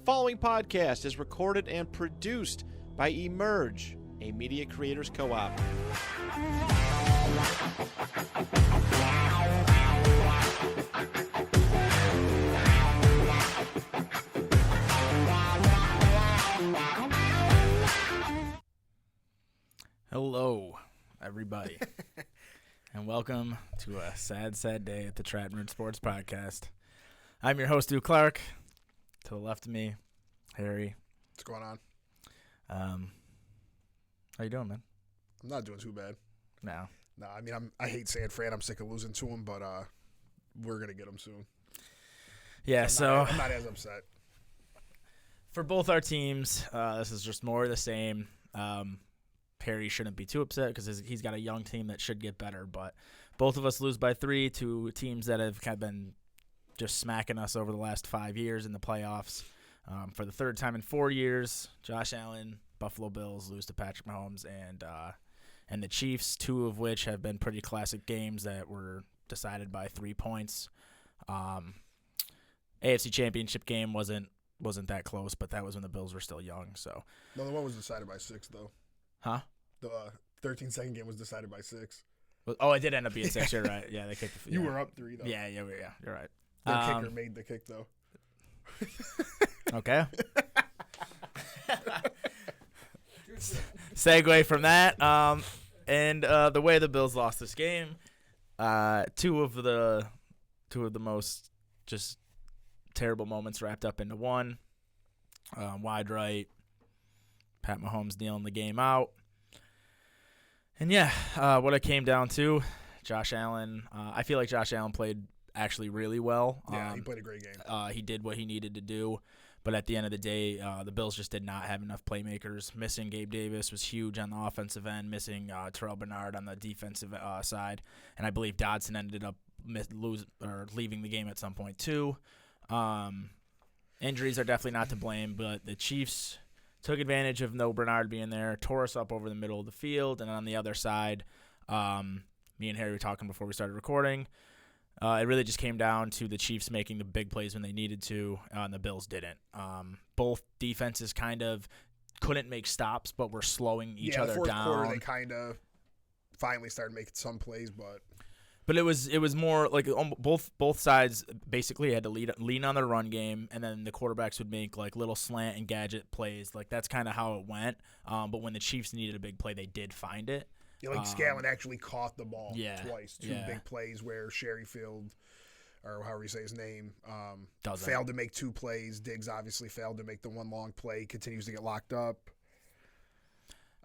The following podcast is recorded and produced by Emerge, a media creators co-op. Hello, everybody, and welcome to a sad, sad day at the Tratmerd Sports Podcast. I'm your host, Stu Clark. To the left of me, Harry. What's going on? How you doing, man? I'm not doing too bad. No. No, I mean, I hate San Fran. I'm sick of losing to them, but we're going to get them soon. Yeah, I'm not as upset. For both our teams, this is just more of the same. Harry shouldn't be too upset because he's got a young team that should get better, but both of us lose by 3 to teams that have kind of been just smacking us over the last 5 years in the playoffs. For the third time in 4 years, Josh Allen, Buffalo Bills lose to Patrick Mahomes and the Chiefs, 2 of which have been pretty classic games that were decided by 3 points. AFC Championship game wasn't that close, but that was when the Bills were still young. So No, the one was decided by 6, though. Huh? The 13-second game was decided by 6. Oh, it did end up being 6. You're right. Yeah, they kicked the field. You were up 3, though. Yeah, you're right. The kicker made the kick, though. Okay. Segue from that. And the way the Bills lost this game, two of the most just terrible moments wrapped up into one. Wide right, Pat Mahomes kneeling the game out. And yeah, what it came down to, Josh Allen. I feel like Josh Allen played actually really well. Yeah, he played a great game. He did what he needed to do. But at the end of the day, the Bills just did not have enough playmakers. Missing Gabe Davis was huge on the offensive end, missing Terrell Bernard on the defensive side. And I believe Dodson ended up leaving the game at some point too. Injuries are definitely not to blame, but the Chiefs took advantage of no Bernard being there, tore us up over the middle of the field. And on the other side, me and Harry were talking before we started recording. It really just came down to the Chiefs making the big plays when they needed to, and the Bills didn't. Both defenses kind of couldn't make stops, but were slowing each other down. Yeah, the fourth quarter they kind of finally started making some plays, but it was more like both sides basically had to lean on their run game, and then the quarterbacks would make like little slant and gadget plays. Like that's kind of how it went. But when the Chiefs needed a big play, they did find it. Yeah, like Scallon actually caught the ball twice. 2 big plays where Sherryfield, or however you say his name, failed to make 2 plays. Diggs obviously failed to make the one long play. Continues to get locked up.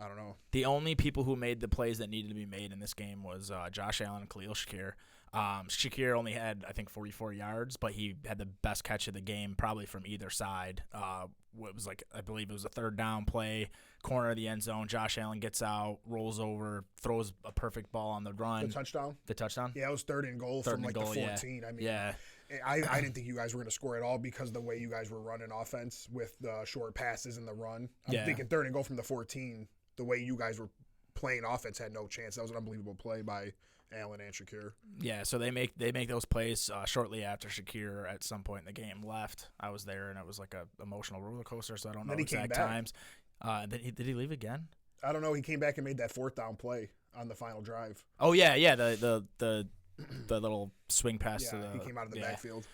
I don't know. The only people who made the plays that needed to be made in this game was Josh Allen and Khalil Shakir. Shakir only had, I think, 44 yards, but he had the best catch of the game probably from either side. It was like, I believe it was a third down play, corner of the end zone. Josh Allen gets out, rolls over, throws a perfect ball on the run. The touchdown? The touchdown? Yeah, it was third and goal from the 14. Yeah. I mean, I didn't think you guys were going to score at all because the way you guys were running offense with the short passes and the run. I'm thinking third and goal from the 14, the way you guys were playing offense had no chance. That was an unbelievable play by Allen and Shakir. Yeah, so they make those plays shortly after Shakir at some point in the game left. I was there, and it was like a emotional roller coaster, so I don't know exact times. Did he leave again? I don't know. He came back and made that 4th down play on the final drive. Oh, yeah, the little swing pass to the – he came out of the backfield.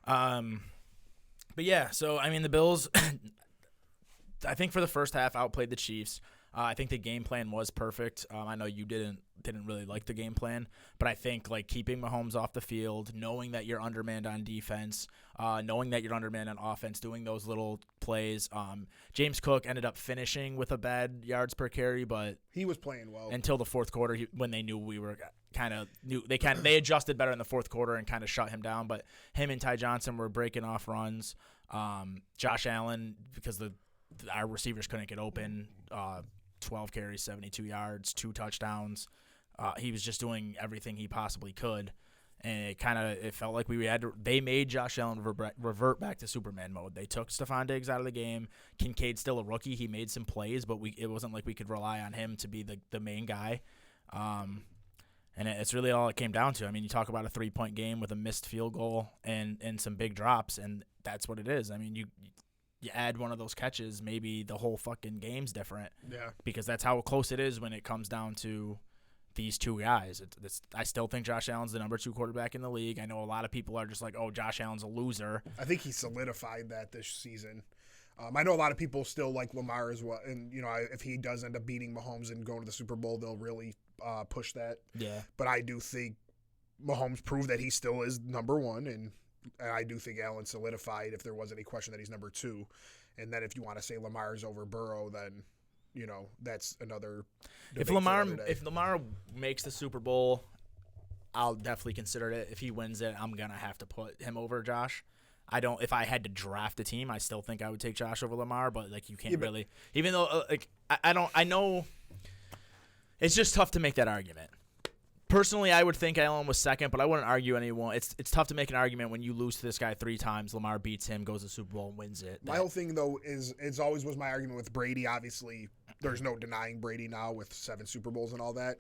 But, yeah, so, I mean, the Bills, I think for the first half, outplayed the Chiefs. I think the game plan was perfect. I know you didn't really like the game plan, but I think like keeping Mahomes off the field, knowing that you're undermanned on defense, knowing that you're undermanned on offense, doing those little plays. James Cook ended up finishing with a bad yards per carry, but he was playing well until the fourth quarter when they knew we were they adjusted better in the fourth quarter and kind of shut him down. But him and Ty Johnson were breaking off runs. Josh Allen, because our receivers couldn't get open. 12 carries, 72 yards, 2 touchdowns. He was just doing everything he possibly could, and it felt like they made Josh Allen revert back to Superman mode. They took Stephon Diggs out of the game. Kincaid's still a rookie. He made some plays, but it wasn't like we could rely on him to be the main guy. And it's really all it came down to. I mean, you talk about a 3-point game with a missed field goal and some big drops, and that's what it is. I mean, you add one of those catches, maybe the whole fucking game's different. Yeah. Because that's how close it is when it comes down to these two guys. I still think Josh Allen's the number 2 quarterback in the league. I know a lot of people are just like, oh, Josh Allen's a loser. I think he solidified that this season. I know a lot of people still like Lamar as well. And, if he does end up beating Mahomes and going to the Super Bowl, they'll really push that. Yeah. But I do think Mahomes proved that he still is number 1, and I do think Allen solidified, if there was any question, that he's number 2. And then if you want to say Lamar's over Burrow, then, that's another debate. If Lamar makes the Super Bowl, I'll definitely consider it. If he wins it, I'm going to have to put him over Josh. If I had to draft a team, I still think I would take Josh over Lamar, but you can't really, even though I know it's just tough to make that argument. Personally, I would think Allen was second, but I wouldn't argue anyone. It's tough to make an argument when you lose to this guy 3 times. Lamar beats him, goes to the Super Bowl, and wins it. My whole thing, though, is it's always was my argument with Brady. Obviously, there's no denying Brady now with 7 Super Bowls and all that.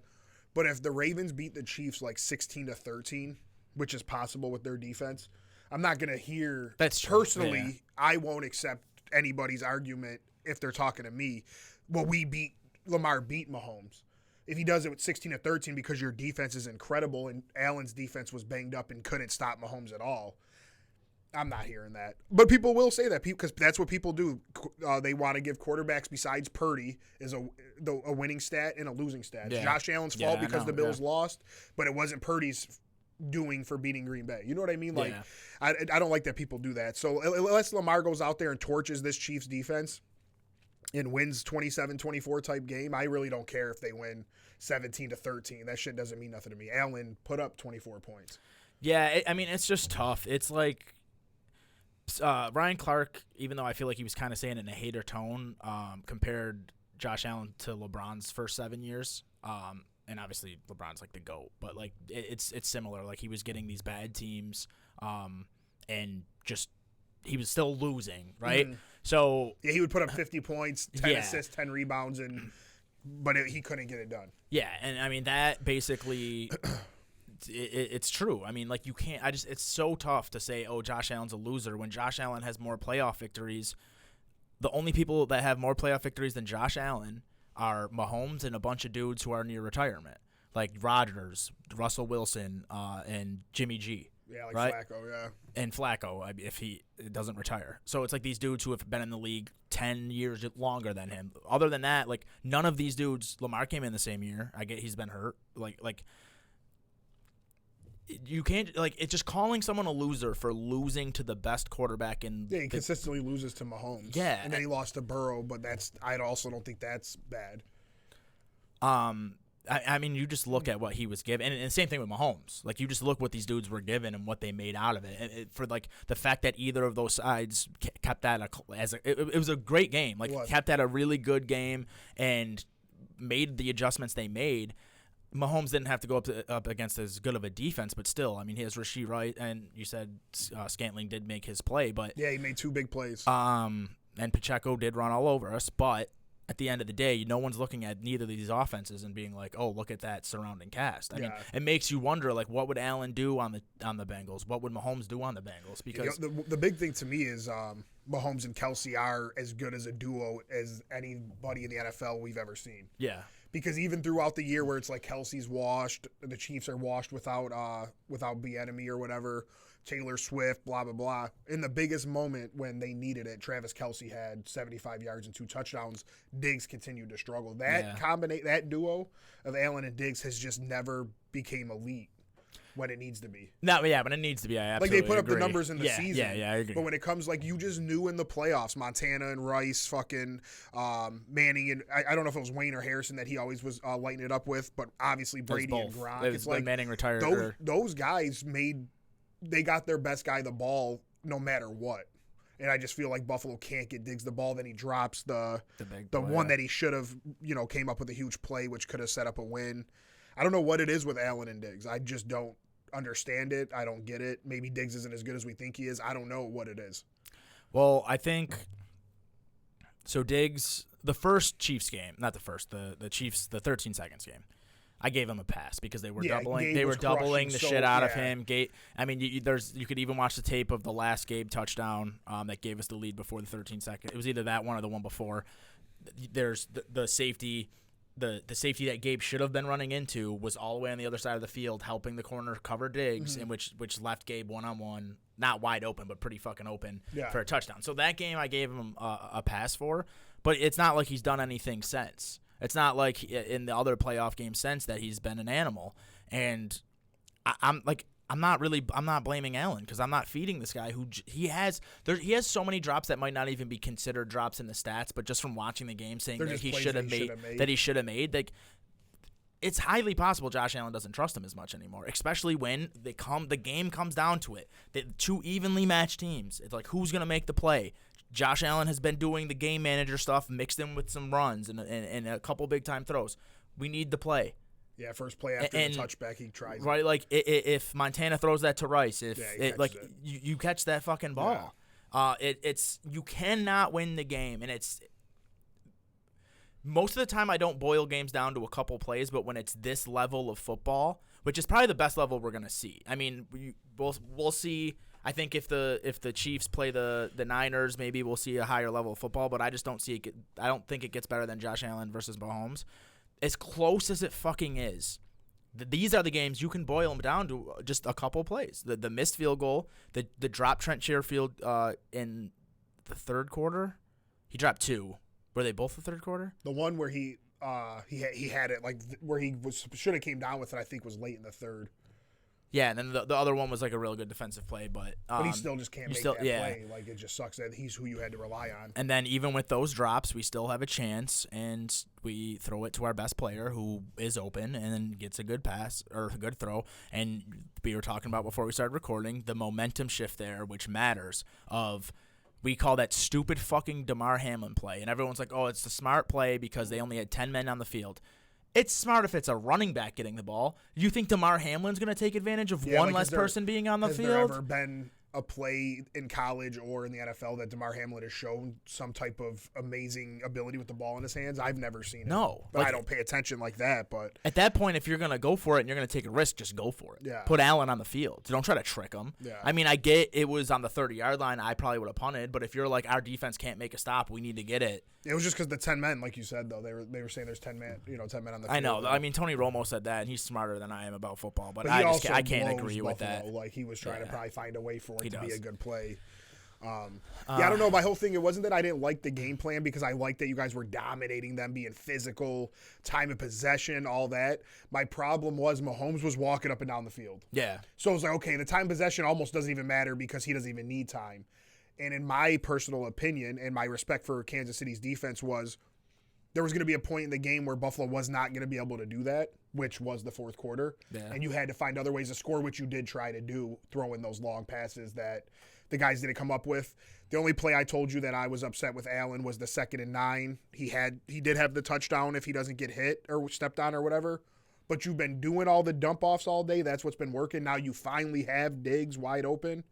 But if the Ravens beat the Chiefs 16-13, which is possible with their defense, I'm not going to hear. That's true. Personally, yeah. I won't accept anybody's argument if they're talking to me. Well, Lamar beat Mahomes. If he does it with 16-13 because your defense is incredible and Allen's defense was banged up and couldn't stop Mahomes at all, I'm not hearing that. But people will say that because that's what people do. They want to give quarterbacks besides Purdy is a winning stat and a losing stat. It's Josh Allen's fault because the Bills lost, but it wasn't Purdy's doing for beating Green Bay. You know what I mean? I don't like that people do that. So unless Lamar goes out there and torches this Chiefs defense and wins 27-24 type game, I really don't care if they win 17-13. That shit doesn't mean nothing to me. Allen put up 24 points. Yeah, it's just tough. It's like Ryan Clark, even though I feel like he was kind of saying it in a hater tone, compared Josh Allen to LeBron's first 7 years. And obviously LeBron's the GOAT, but it's similar. He was getting these bad teams, and just he was still losing, right? Mm-hmm. So he would put up 50 points, 10 assists, 10 rebounds, but he couldn't get it done. Yeah, and that basically it's true. You can't. It's so tough to say, oh, Josh Allen's a loser when Josh Allen has more playoff victories. The only people that have more playoff victories than Josh Allen are Mahomes and a bunch of dudes who are near retirement, like Rodgers, Russell Wilson, and Jimmy G. Yeah, right? Flacco, yeah. And Flacco, if he doesn't retire. So it's these dudes who have been in the league 10 years longer than him. Other than that, none of these dudes, Lamar came in the same year. I get he's been hurt. You can't, it's just calling someone a loser for losing to the best quarterback in. Yeah, he consistently loses to Mahomes. Yeah. And then he lost to Burrow, but I also don't think that's bad. You just look at what he was given, and the same thing with Mahomes. You just look what these dudes were given and what they made out of it. And for the fact that either of those sides kept that it was a great game. Kept that a really good game and made the adjustments they made. Mahomes didn't have to go up against as good of a defense, but still, he has Rasheed Wright, and you said Scantling did make his play, but yeah, he made 2 big plays. And Pacheco did run all over us, but at the end of the day, no one's looking at neither of these offenses and being like, "Oh, look at that surrounding cast." I mean, it makes you wonder, what would Allen do on the Bengals? What would Mahomes do on the Bengals? Because the big thing to me is Mahomes and Kelsey are as good as a duo as anybody in the NFL we've ever seen. Yeah. Because even throughout the year where it's Kelsey's washed, the Chiefs are washed without Bieniemy or whatever, Taylor Swift, blah, blah, blah. In the biggest moment when they needed it, Travis Kelce had 75 yards and 2 touchdowns. Diggs continued to struggle. That duo of Allen and Diggs has just never became elite when it needs to be. No, yeah, but it needs to be. I absolutely they put agree. up the numbers in the season. Yeah, I agree. But when it comes, you just knew in the playoffs, Montana and Rice, fucking Manning, and I don't know if it was Wayne or Harrison that he always was lighting it up with, but obviously Brady and Gronk. It's Manning retired. Those guys they got their best guy the ball no matter what. And I just feel like Buffalo can't get Diggs the ball. Then he drops the one that he should have, came up with a huge play, which could have set up a win. I don't know what it is with Allen and Diggs. I just don't understand it. I don't get it. Maybe Diggs isn't as good as we think he is. I don't know what it is. Well, I think so. Diggs, the first Chiefs game, not the first, the Chiefs, the 13 seconds game. I gave him a pass because they were doubling. They were doubling the shit out of him. I mean, you could even watch the tape of the last Gabe touchdown that gave us the lead before the 13-second. It was either that one or the one before. There's the safety. The safety that Gabe should have been running into was all the way on the other side of the field, helping the corner cover Diggs, and which left Gabe one-on-one, not wide open, but pretty fucking open for a touchdown. So that game I gave him a pass for, but it's not like he's done anything since. It's not like in the other playoff games since that he's been an animal. And I'm not blaming Allen because I'm not feeding this guy who he has so many drops that might not even be considered drops in the stats, but just from watching the game, saying that he should have made. Like, it's highly possible Josh Allen doesn't trust him as much anymore, especially when the game comes down to it. The two evenly matched teams. It's like, who's gonna make the play? Josh Allen has been doing the game manager stuff, mixed in with some runs and a couple big time throws. We need the play. Yeah, first play after the touchback, he tries it. Right, like if Montana throws that to Rice, you catch that fucking ball, it's you cannot win the game, and it's most of the time I don't boil games down to a couple plays, but when it's this level of football, which is probably the best level we're gonna see. I mean, we'll see. I think if the Chiefs play the Niners, maybe we'll see a higher level of football, but I just don't see it. I don't think it gets better than Josh Allen versus Mahomes. As close as it fucking is, these are the games you can boil them down to just a couple plays. The missed field goal, the drop Trent Sherfield in the third quarter. He dropped two. Were they both the third quarter? The one where he had it, like where he should have came down with it, I think was late in the third. Yeah, and then the other one was like a real good defensive play, but he still just can't make that play. Like, it just sucks that he's who you had to rely on. And then even with those drops, we still have a chance, and we throw it to our best player who is open and then gets a good pass or a good throw. And we were talking about before we started recording the momentum shift there, which matters. We call that stupid fucking Damar Hamlin play, and everyone's like, "Oh, it's the smart play because they only had 10 men on the field." It's smart if it's a running back getting the ball. You think Damar Hamlin's going to take advantage of one less person being on the field? Has there ever been a play in college or in the NFL that Damar Hamlin has shown some type of amazing ability with the ball in his hands? I've never seen it. No. But I don't pay attention like that. But at that point, if you're going to go for it and you're going to take a risk, just go for it. Yeah. Put Allen on the field. Don't try to trick him. Yeah. I mean, I get it was on the 30-yard line. I probably would have punted. But if you're like, our defense can't make a stop, we need to get it. It was just because the 10 men, like you said, though, they were saying there's 10 men on the field. I know. I mean, Tony Romo said that, and he's smarter than I am about football. But I can't agree with that. Like, he was trying to probably find a way for it to be a good play. I don't know. My whole thing, it wasn't that I didn't like the game plan because I liked that you guys were dominating them, being physical, time of possession, all that. My problem was Mahomes was walking up and down the field. Yeah. So I was like, okay, the time possession almost doesn't even matter because he doesn't even need time. And in my personal opinion and my respect for Kansas City's defense was there was going to be a point in the game where Buffalo was not going to be able to do that, which was the fourth quarter. Yeah. And you had to find other ways to score, which you did try to do, throwing those long passes that the guys didn't come up with. The only play I told you that I was upset with Allen was the 2nd and 9. He did have the touchdown if he doesn't get hit or stepped on or whatever. But you've been doing all the dump offs all day. That's what's been working. Now you finally have Diggs wide open.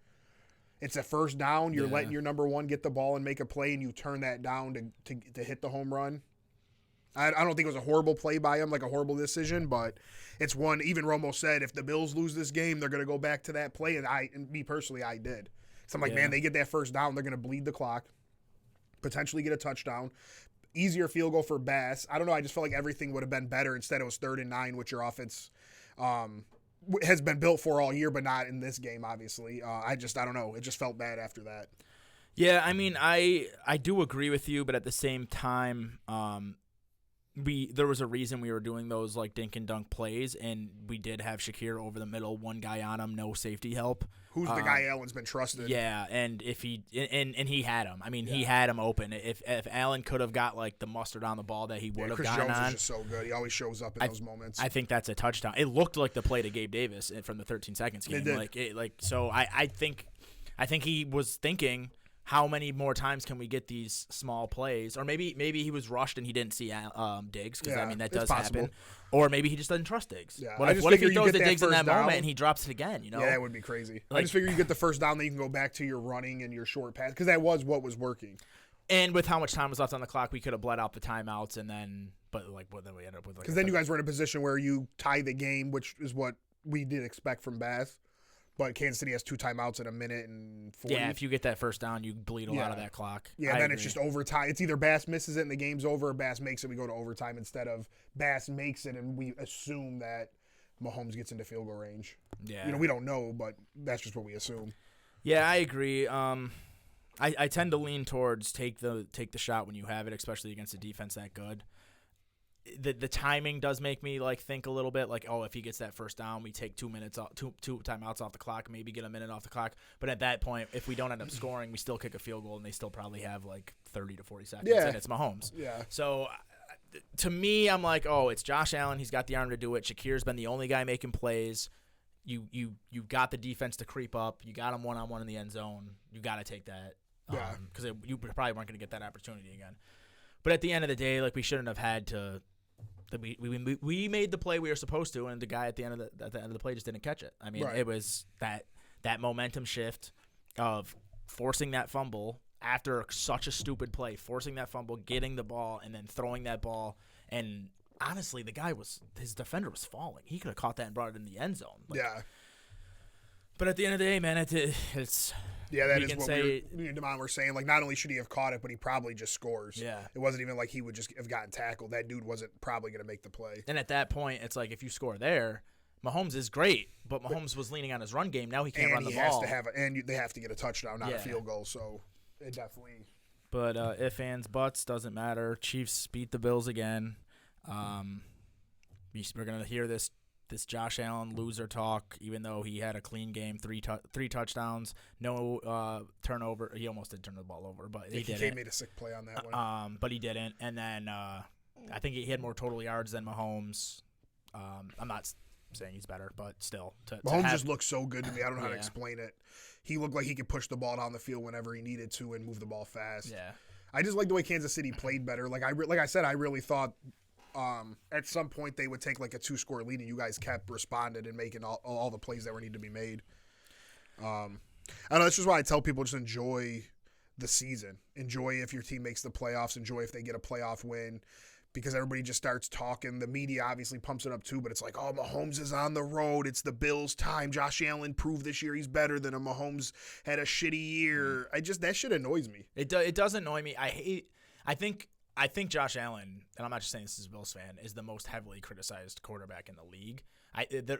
It's a first down. You're letting your number one get the ball and make a play, and you turn that down to hit the home run. I don't think it was a horrible play by him, like a horrible decision, but it's one. Even Romo said if the Bills lose this game, they're going to go back to that play, and me personally, I did. So I'm like, man, they get that first down, they're going to bleed the clock, potentially get a touchdown. Easier field goal for Bass. I don't know. I just felt like everything would have been better. Instead, it was 3rd and 9, which your offense has been built for all year, but not in this game, obviously. I don't know. It just felt bad after that. Yeah, I mean, I do agree with you, but at the same time, there was a reason we were doing those like dink and dunk plays, and we did have Shakir over the middle, one guy on him, no safety help. Who's the guy Allen's been trusted? Yeah, and if he and he had him. I mean, he had him open. If Allen could have got like the mustard on the ball that he would have gotten Chris Jones on. is just so good. He always shows up in those moments. I think that's a touchdown. It looked like the play to Gabe Davis from the 13 seconds game. It did. So I think he was thinking, how many more times can we get these small plays? Or maybe he was rushed and he didn't see Diggs, because I mean that does happen. Or maybe he just doesn't trust Diggs. Yeah. What if he throws the Diggs in that moment and he drops it again? You know? Yeah, that would be crazy. I just figure you get the first down, then you can go back to your running and your short pass, because that was what was working. And with how much time was left on the clock, we could have bled out the timeouts and then but then we end up with because then you guys were in a position where you tie the game, which is what we did expect from Bass. But Kansas City has 2 timeouts in a minute and 40. Yeah, if you get that first down, you bleed a lot of that clock. Yeah, then it's just overtime. It's either Bass misses it and the game's over, or Bass makes it, we go to overtime, instead of Bass makes it and we assume that Mahomes gets into field goal range. Yeah. We don't know, but that's just what we assume. Yeah, I agree. I tend to lean towards take the shot when you have it, especially against a defense that good. The timing does make me think a little bit if he gets that first down, we take 2 minutes off, two timeouts off the clock, maybe get a minute off the clock. But at that point, if we don't end up scoring, we still kick a field goal and they still probably have 30 to 40 seconds, and it's Mahomes. Yeah. So to me, I'm it's Josh Allen. He's got the arm to do it. Shakir's been the only guy making plays. You got the defense to creep up. You got him one-on-one in the end zone. You got to take that. Because you probably weren't going to get that opportunity again. But at the end of the day, we shouldn't have had to. We made the play we were supposed to, and the guy at the end of the play just didn't catch it. I mean, It was that momentum shift of forcing that fumble after such a stupid play, forcing that fumble, getting the ball, and then throwing that ball. And honestly, his defender was falling. He could have caught that and brought it in the end zone. But at the end of the day, man, it's. Yeah, that is what me and Damon were saying. Not only should he have caught it, but he probably just scores. Yeah. It wasn't even he would just have gotten tackled. That dude wasn't probably going to make the play. And at that point, it's if you score there, Mahomes is great, but Mahomes was leaning on his run game. Now he can't run the ball. And they have to get a touchdown, not a field goal. So it definitely. But if, ands, buts, doesn't matter. Chiefs beat the Bills again. We're going to hear this Josh Allen loser talk, even though he had a clean game, three touchdowns, no turnover. He almost did turn the ball over, but he didn't. He made a sick play on that one. But he didn't. And then I think he had more total yards than Mahomes. I'm not saying he's better, but still. Mahomes just looked so good to me. I don't know how to explain it. He looked like he could push the ball down the field whenever he needed to and move the ball fast. Yeah. I just like the way Kansas City played better. Like I said, I really thought at some point they would take a 2-score lead, and you guys kept responding and making all the plays that were needed to be made. I don't know. That's just why I tell people, just enjoy the season. Enjoy if your team makes the playoffs. Enjoy if they get a playoff win, because everybody just starts talking. The media obviously pumps it up too, but it's Mahomes is on the road. It's the Bills' time. Josh Allen proved this year he's better than him. Mahomes had a shitty year. That shit annoys me. It does annoy me. I think Josh Allen, and I'm not just saying this as a Bills fan, is the most heavily criticized quarterback in the league.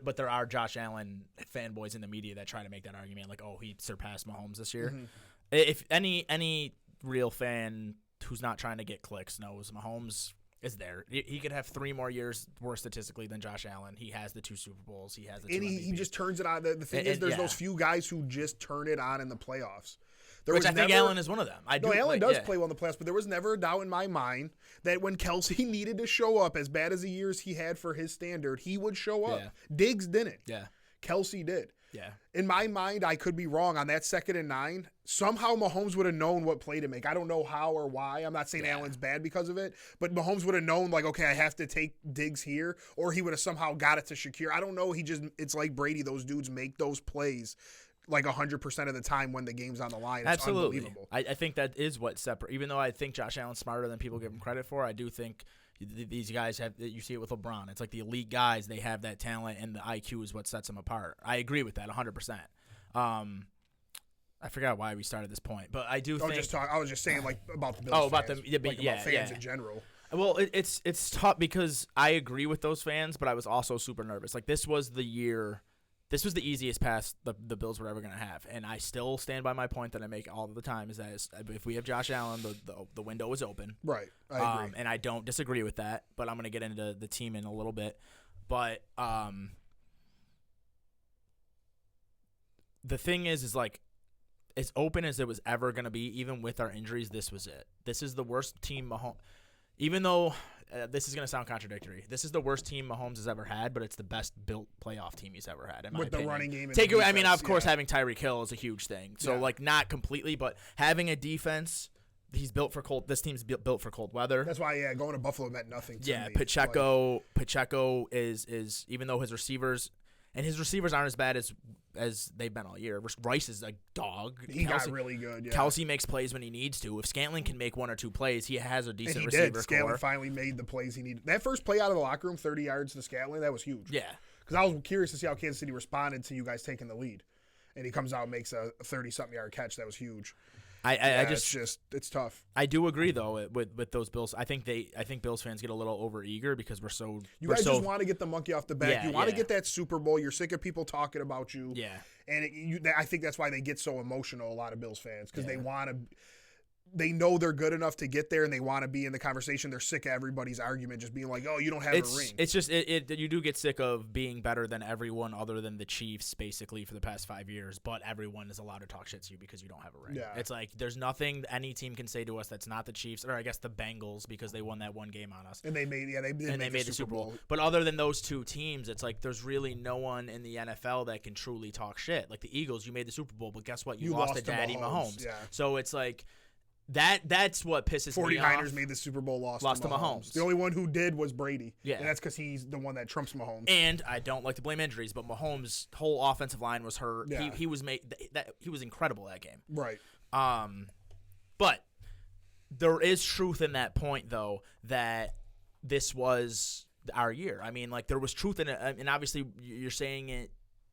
But there are Josh Allen fanboys in the media that try to make that argument, he surpassed Mahomes this year. Mm-hmm. If any real fan who's not trying to get clicks knows Mahomes is there. He could have 3 more years worse statistically than Josh Allen. He has the 2 Super Bowls. He has the 2 and he just turns it on. The thing is, there's those few guys who just turn it on in the playoffs. Which I think Allen is one of them. Allen does play well in the playoffs, but there was never a doubt in my mind that when Kelsey needed to show up, as bad as the years he had for his standard, he would show up. Yeah. Diggs didn't. Yeah. Kelsey did. Yeah. In my mind, I could be wrong on that 2nd and 9. Somehow Mahomes would have known what play to make. I don't know how or why. I'm not saying Allen's bad because of it, but Mahomes would have known, okay, I have to take Diggs here, or he would have somehow got it to Shakir. I don't know. It's like Brady. Those dudes make those plays 100% of the time when the game's on the line. It's absolutely unbelievable. I think that is what separates. Even though I think Josh Allen's smarter than people give him credit for, I do think these guys have. You see it with LeBron. It's the elite guys. They have that talent, and the IQ is what sets them apart. I agree with that 100%. I forgot why we started this point, but I do think. I was just saying about the Bills. Oh, about fans, them. About fans in general. Well, it's tough because I agree with those fans, but I was also super nervous. This was the year. This was the easiest pass the Bills were ever going to have, and I still stand by my point that I make all the time, is that if we have Josh Allen, the window is open. Right, I agree. And I don't disagree with that, but I'm going to get into the team in a little bit. But the thing is as open as it was ever going to be, even with our injuries, this was it. This is the worst team Mahomes, even though this is going to sound contradictory. This is the worst team Mahomes has ever had, but it's the best built playoff team he's ever had, in my opinion. The running game. Take away, I mean, of course, having Tyreek Hill is a huge thing. So, not completely, but having a defense, he's built for cold. This team's built for cold weather. That's why, going to Buffalo meant nothing to me. Pacheco is even though his receivers aren't as bad as as they've been all year. Rice is a dog. He got really good. Yeah. Kelsey makes plays when he needs to. If Scantling can make 1 or 2 plays, he has a decent receiver core. Scantling finally made the plays he needed. That first play out of the locker room, 30 yards to Scantling, that was huge. Yeah. Because I was curious to see how Kansas City responded to you guys taking the lead. And he comes out and makes a 30-something yard catch. That was huge. It's tough. I do agree though with those Bills. I think Bills fans get a little overeager because we're so. You guys just want to get the monkey off the back. You want to get that Super Bowl. You're sick of people talking about you. Yeah. And I think that's why they get so emotional. A lot of Bills fans because they want to. They know they're good enough to get there, and they want to be in the conversation. They're sick of everybody's argument just being like, "Oh, you don't have a ring." It's just you do get sick of being better than everyone other than the Chiefs, basically for the past 5 years. But everyone is allowed to talk shit to you because you don't have a ring. Yeah. It's like there's nothing any team can say to us that's not the Chiefs, or I guess the Bengals because they won that one game on us. And they made the Super Bowl. But other than those two teams, it's like there's really no one in the NFL that can truly talk shit. Like the Eagles, you made the Super Bowl, but guess what? You lost to Daddy Mahomes. Yeah. So it's like. That's what pisses me off. 49ers made the Super Bowl, lost to Mahomes. The only one who did was Brady. Yeah. And that's because he's the one that trumps Mahomes. And I don't like to blame injuries, but Mahomes' whole offensive line was hurt. Yeah. He was incredible that game. Right. But there is truth in that point, though, that this was our year. I mean, like, there was truth in it. And obviously, you're saying it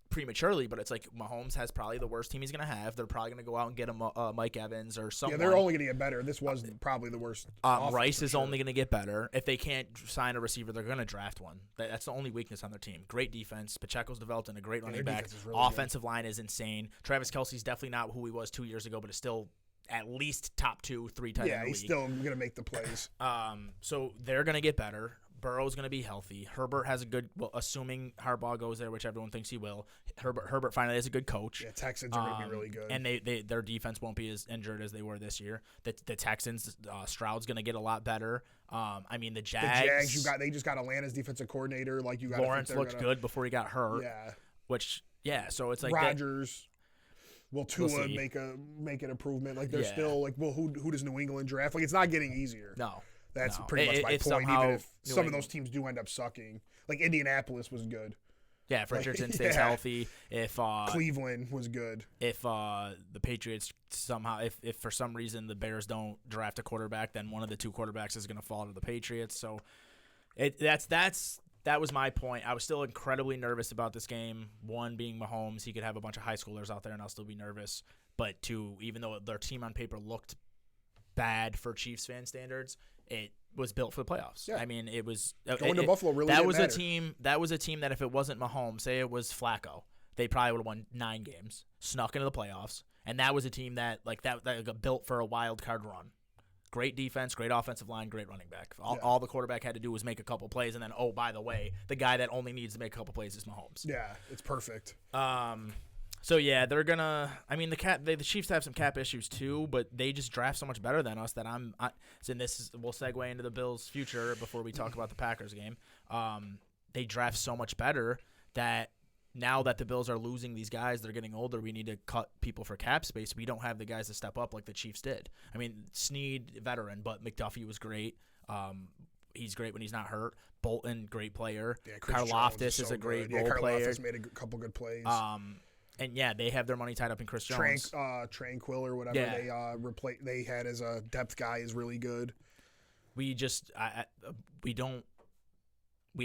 prematurely, but it's like Mahomes has probably the worst team he's going to have. They're probably going to go out and get a Mike Evans or someone. Yeah, they're only going to get better. This was probably the worst. Rice is only going to get better. If they can't sign a receiver, they're going to draft one. That's the only weakness on their team. Great defense. Pacheco's developed in a great running back. Really offensive line is insane. Travis Kelce's definitely not who he was 2 years ago, but is still at least top 2, 3 tight end. Yeah, he's still going to make the plays. So they're going to get better. Burrow's going to be healthy. Herbert has a good, assuming Harbaugh goes there, which everyone thinks he will. Herbert finally has a good coach. Yeah, Texans are going to be really good. And their defense won't be as injured as they were this year. The Texans, Stroud's going to get a lot better. I mean, the Jags. They just got Atlanta's defensive coordinator. Like you got Lawrence looked good before he got hurt. Yeah. So it's like Rodgers. Will Tua make an improvement? Like they're still like, well, who does New England draft? Like it's not getting easier. No. That's pretty much my point. Even if some of those teams do end up sucking, like Indianapolis was good. Yeah, if Richardson stays healthy, if Cleveland was good, if the Patriots somehow, if for some reason the Bears don't draft a quarterback, then one of the two quarterbacks is going to fall to the Patriots. So that was my point. I was still incredibly nervous about this game. One being Mahomes, he could have a bunch of high schoolers out there, and I'll still be nervous. But two, even though their team on paper looked bad for Chiefs fan standards, it was built for the playoffs. Yeah. I mean, it was going to Buffalo. Really, that was a team. That was a team that if it wasn't Mahomes, say it was Flacco, they probably would have won 9 games, snuck into the playoffs, and that was a team that got built for a wild card run. Great defense, great offensive line, great running back. All the quarterback had to do was make a couple plays, and then by the way, the guy that only needs to make a couple plays is Mahomes. Yeah, it's perfect. So yeah, they're gonna. I mean, the Chiefs have some cap issues too, but they just draft so much better than us that we'll segue into the Bills' future before we talk about the Packers game. They draft so much better that now that the Bills are losing these guys, they're getting older. We need to cut people for cap space. We don't have the guys to step up like the Chiefs did. I mean, Snead, veteran, but McDuffie was great. He's great when he's not hurt. Bolton, great player. Yeah, Karlaftis is a great role player. Karlaftis made a couple good plays. And yeah, they have their money tied up in Chris Jones. Tranquil or whatever they had as a depth guy is really good. We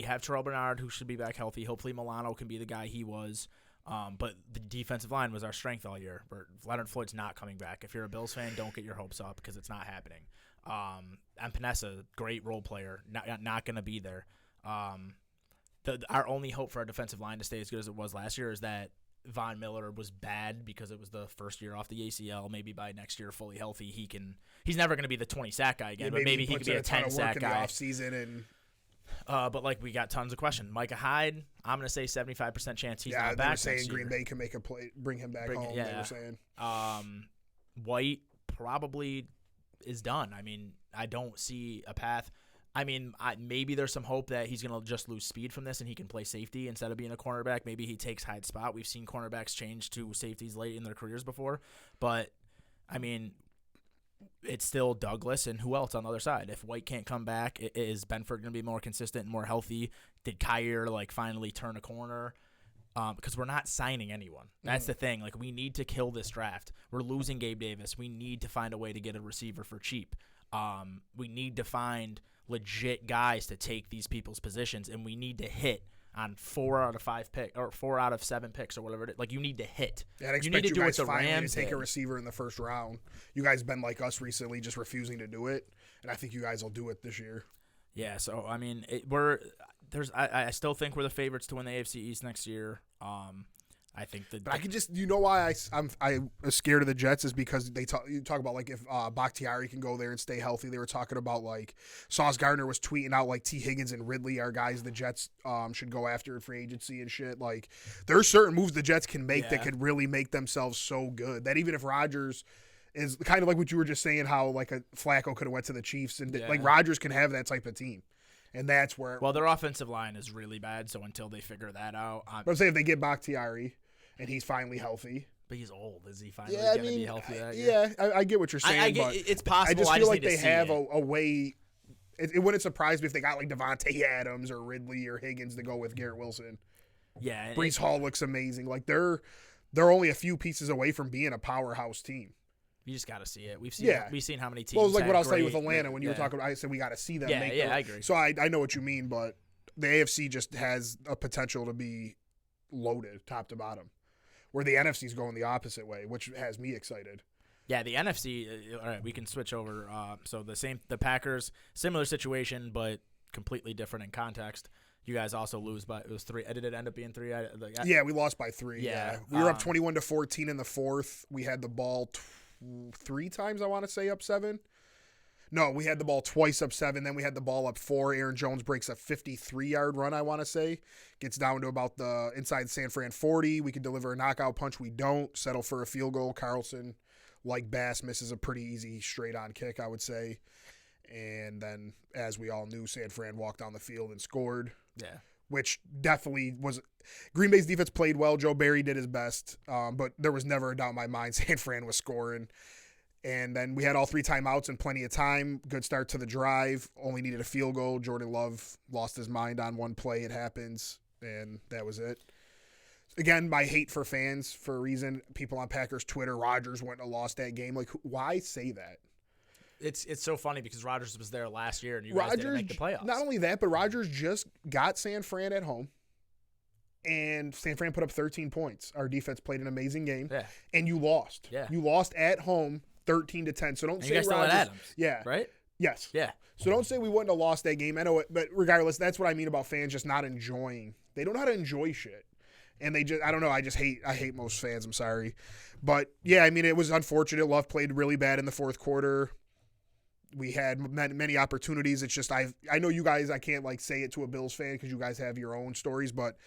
have Terrell Bernard who should be back healthy. Hopefully Milano can be the guy he was. But the defensive line was our strength all year. Leonard Floyd's not coming back. If you're a Bills fan, don't get your hopes up because it's not happening. And Panessa, great role player, not going to be there. Our only hope for our defensive line to stay as good as it was last year is that Von Miller was bad because it was the first year off the ACL. Maybe by next year, fully healthy, he's never going to be the 20 sack guy again, but maybe he could be a 10 sack guy. Off season and. But we got tons of questions. Micah Hyde, I'm going to say 75% chance he's not back. They were saying Green Bay can make a play, bring him back home. Yeah. They were saying. White probably is done. I mean, I don't see a path. I mean, maybe there's some hope that he's going to just lose speed from this and he can play safety instead of being a cornerback. Maybe he takes Hyde's spot. We've seen cornerbacks change to safeties late in their careers before. But, I mean, it's still Douglas and who else on the other side? If White can't come back, is Benford going to be more consistent and more healthy? Did Kyer, finally turn a corner? because we're not signing anyone. That's the thing. Like, we need to kill this draft. We're losing Gabe Davis. We need to find a way to get a receiver for cheap. We need to find legit guys to take these people's positions, and we need to hit on 4 out of 5 picks or 4 out of 7 picks or whatever it is. Like, you need to hit. Yeah, you need to do it the Rams to take a receiver in the first round. You guys been like us recently, just refusing to do it, and I think you guys will do it this year. Yeah, so I mean, I still think we're the favorites to win the AFC East next year. I think that. But I can just, you know why I'm scared of the Jets is because you talk about like if Bakhtiari can go there and stay healthy. They were talking about like Sauce Gardner was tweeting out like T. Higgins and Ridley are guys the Jets should go after in free agency and shit. Like there are certain moves the Jets can make that could really make themselves so good that even if Rodgers is kind of like what you were just saying, how like a Flacco could have went to the Chiefs and like Rodgers can have that type of team. And that's where. Well, their offensive line is really bad, so until they figure that out. But I'm saying if they get Bakhtiari and he's finally healthy. But he's old. Is he finally going to be healthy that year? Yeah, I get what you're saying. But it's possible. I just feel like they have a way. It wouldn't surprise me if they got like Devontae Adams or Ridley or Higgins to go with Garrett Wilson. Yeah. Breece Hall looks amazing. Like they're only a few pieces away from being a powerhouse team. You just got to see it. We've seen how many teams. Well, it was like what I was saying with Atlanta when you were talking about. I said we got to see them. I agree. So I know what you mean, but the AFC just has a potential to be loaded top to bottom, where the NFC is going the opposite way, which has me excited. Yeah, the NFC. All right, we can switch over. So the Packers, similar situation, but completely different in context. You guys also lose, but it was 3. Did it end up being 3? Yeah, we lost by 3. Yeah. We were up 21-14 in the fourth. We had the ball 3 times, I want to say, up 7. No, we had the ball twice up 7. Then we had the ball up 4. Aaron Jones breaks a 53-yard run, I want to say. Gets down to about the inside San Fran 40. We could deliver a knockout punch. We don't. Settle for a field goal. Carlson, like Bass, misses a pretty easy straight-on kick, I would say. And then, as we all knew, San Fran walked down the field and scored. Yeah. Which definitely was – Green Bay's defense played well. Joe Barry did his best, but there was never a doubt in my mind San Fran was scoring. And then we had all 3 timeouts and plenty of time. Good start to the drive. Only needed a field goal. Jordan Love lost his mind on one play. It happens, and that was it. Again, my hate for fans for a reason. People on Packers Twitter, Rodgers wouldn't have lost that game. Like, why say that? It's so funny because Rodgers was there last year and you guys didn't make the playoffs. Not only that, but Rodgers just got San Fran at home, and San Fran put up 13 points. Our defense played an amazing game, and you lost. Yeah. You lost at home 13-10. So don't say Rodgers. Adams, right? Yes. Yeah. So don't say we wouldn't have lost that game. I know it, but regardless, that's what I mean about fans just not enjoying. They don't know how to enjoy shit. And I don't know, I hate most fans, I'm sorry. But, yeah, I mean, it was unfortunate. Love played really bad in the fourth quarter. We had many opportunities. It's just I know you guys, I can't like say it to a Bills fan because you guys have your own stories, but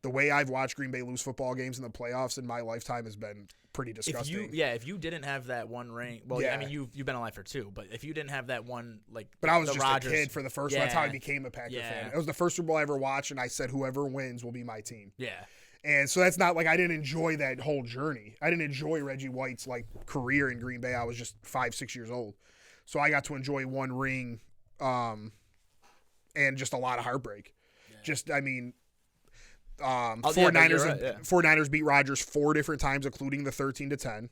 the way I've watched Green Bay lose football games in the playoffs in my lifetime has been pretty disgusting. If you didn't have that one ring, I mean you've been alive for 2, but if you didn't have that one but I was just Rodgers, a kid for the first one. That's how I became a Packer fan. It was the first Super Bowl I ever watched, and I said whoever wins will be my team. Yeah. And so that's not like I didn't enjoy that whole journey. I didn't enjoy Reggie White's like career in Green Bay. I was just 5-6 years old. So I got to enjoy one ring and just a lot of heartbreak. Yeah. Just, I mean, 49ers beat Rodgers 4 different times, including the 13-10.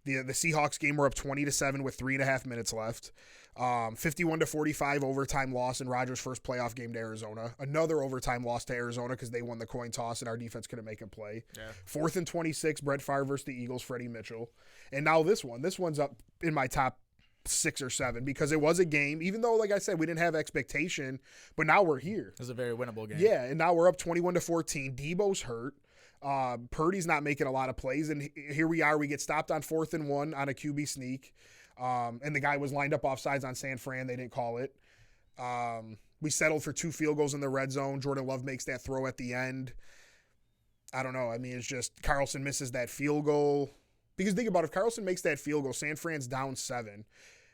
The Seahawks game were up 20-7 with 3.5 minutes left. 51-45 overtime loss in Rodgers' first playoff game to Arizona. Another overtime loss to Arizona because they won the coin toss and our defense couldn't make a play. Yeah. 4th and 26, Brett Favre versus the Eagles, Freddie Mitchell. And now this one. This one's up in my top 6 or 7 because it was a game, even though, like I said, we didn't have expectation, but now we're here. It was a very winnable game. Yeah, and now we're up 21-14. Debo's hurt. Purdy's not making a lot of plays, and here we are. We get stopped on 4th and 1 on a QB sneak, and the guy was lined up offsides on San Fran. They didn't call it. We settled for 2 field goals in the red zone. Jordan Love makes that throw at the end. I don't know. I mean, it's just Carlson misses that field goal. Because think about it, if Carlson makes that field goal, San Fran's down 7.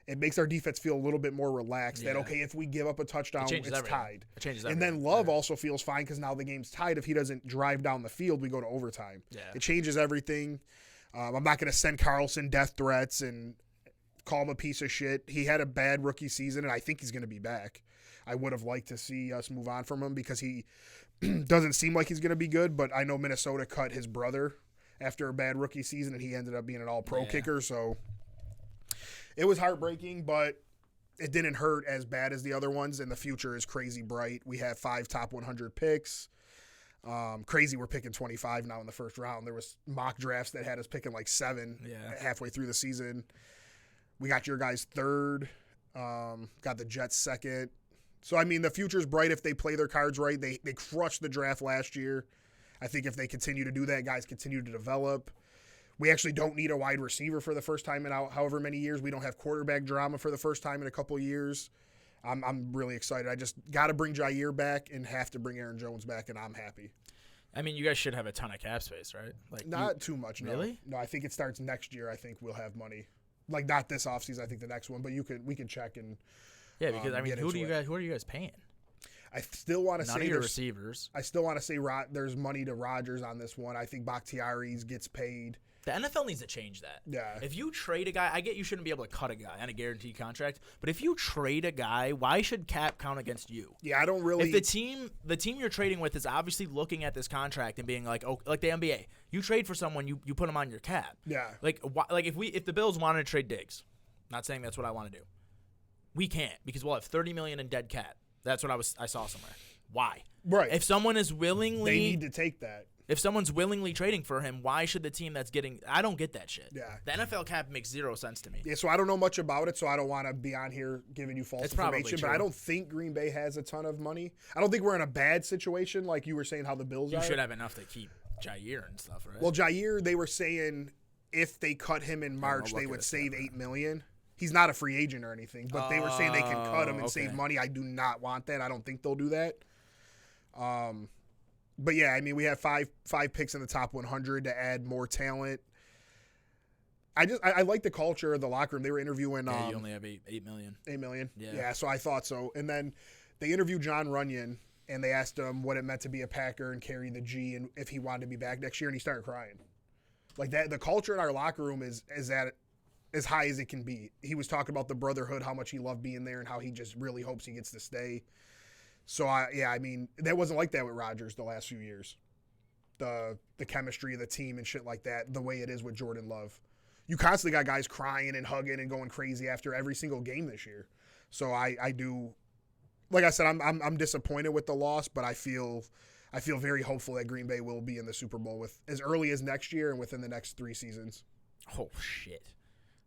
It makes our defense feel a little bit more relaxed that, okay, if we give up a touchdown, it's tied. It changes everything. And then Love also feels fine because now the game's tied. If he doesn't drive down the field, we go to overtime. Yeah. It changes everything. I'm not going to send Carlson death threats and call him a piece of shit. He had a bad rookie season, and I think he's going to be back. I would have liked to see us move on from him because he Doesn't seem like he's going to be good, but I know Minnesota cut his brother after a bad rookie season, and he ended up being an all-pro kicker. So it was heartbreaking, but it didn't hurt as bad as the other ones, and the future is crazy bright. We have 5 top 100 picks. Crazy, we're picking 25 now in the first round. There was mock drafts that had us picking like 7 halfway through the season. We got your guys 3rd. Got the Jets 2nd. So, I mean, the future's bright if they play their cards right. They crushed the draft last year. I think if they continue to do that, guys continue to develop. We actually don't need a wide receiver for the first time in however many years. We don't have quarterback drama for the first time in a couple of years. I'm really excited. I just got to bring Jair back and have to bring Aaron Jones back, and I'm happy. I mean, you guys should have a ton of cap space, right? Like Not too much, no. Really? No, I think it starts next year. I think we'll have money. Like, not this offseason, I think the next one, but we can check and yeah, because I mean, who are you guys paying? I still want to say none of your receivers. I still want to say there's money to Rodgers on this one. I think Bakhtiari's gets paid. The NFL needs to change that. Yeah. If you trade a guy, I get you shouldn't be able to cut a guy on a guaranteed contract, but if you trade a guy, why should cap count against you? Yeah, I don't really. If the team you're trading with is obviously looking at this contract and being like, oh, like the NBA, you trade for someone, you put them on your cap. Yeah. Like if the Bills wanted to trade Diggs, not saying that's what I want to do, we can't because we'll have $30 million in dead cap. That's what I saw somewhere. Why? Right. If someone is willingly, they need to take that. If someone's willingly trading for him, why should the team that's getting – I don't get that shit. Yeah. The NFL cap makes zero sense to me. Yeah, so I don't know much about it, so I don't want to be on here giving you false information. But I don't think Green Bay has a ton of money. I don't think we're in a bad situation like you were saying how the Bills are. You should have enough to keep Jair and stuff, right? Well, Jair, they were saying if they cut him in March, they would save $8 million. He's not a free agent or anything, but they were saying they can cut him and save money. I do not want that. I don't think they'll do that. But yeah, I mean, we have five picks in the top 100 to add more talent. I like the culture of the locker room. They were interviewing. Yeah, you only have $8 million. $8 million. Yeah. So I thought so. And then they interviewed John Runyon, and they asked him what it meant to be a Packer and carry the G, and if he wanted to be back next year, and he started crying. Like that, the culture in our locker room is at as high as it can be. He was talking about the brotherhood, how much he loved being there, and how he just really hopes he gets to stay. So, I mean, that wasn't like that with Rodgers the last few years. The chemistry of the team and shit like that, the way it is with Jordan Love. You constantly got guys crying and hugging and going crazy after every single game this year. So, I do, like I said, I'm disappointed with the loss, but I feel very hopeful that Green Bay will be in the Super Bowl with as early as next year and within the next 3 seasons. Oh, shit.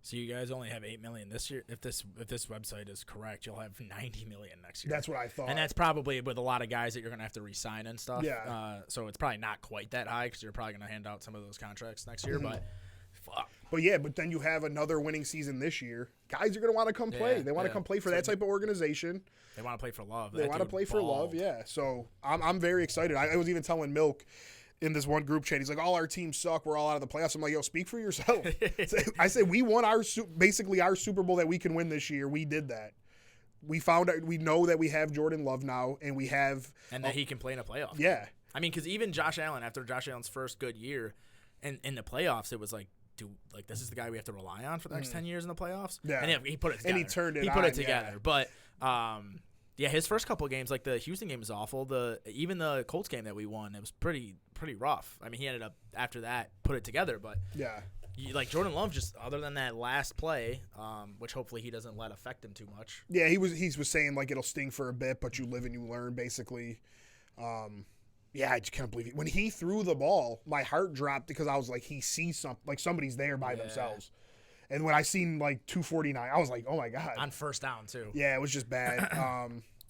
So you guys only have $8 million this year. If this website is correct, you'll have $90 million next year. That's what I thought, and that's probably with a lot of guys that you're gonna have to re-sign and stuff. Yeah. So it's probably not quite that high because you're probably gonna hand out some of those contracts next year. But fuck. But then you have another winning season this year. Guys are gonna want to come play. They want to come play for that type of organization. They want to play for love. They want to play for love. Yeah. So I'm very excited. I was even telling Milk in this one group chat, he's like, all our teams suck. We're all out of the playoffs. I'm like, yo, speak for yourself. I said, we won basically our Super Bowl that we can win this year. We did that. We know that we have Jordan Love now, and we have. And that he can play in a playoff. Yeah. I mean, because even Josh Allen, after Josh Allen's first good year in the playoffs, it was like, this is the guy we have to rely on for the next 10 years in the playoffs? Yeah. And he put it together. And he turned it on. He put it together. Yeah. But, yeah, his first couple of games, like the Houston game was awful. Even the Colts game that we won, it was pretty rough. I mean, he ended up after that put it together, but yeah, like Jordan Love, just other than that last play, which hopefully he doesn't let affect him too much. Yeah, he was saying like it'll sting for a bit, but you live and you learn, basically. Yeah, I just can't believe it. When he threw the ball, my heart dropped because I was like, he sees something, like somebody's there by themselves. And when I seen like 249, I was like, oh my God. On first down too. Yeah, it was just bad.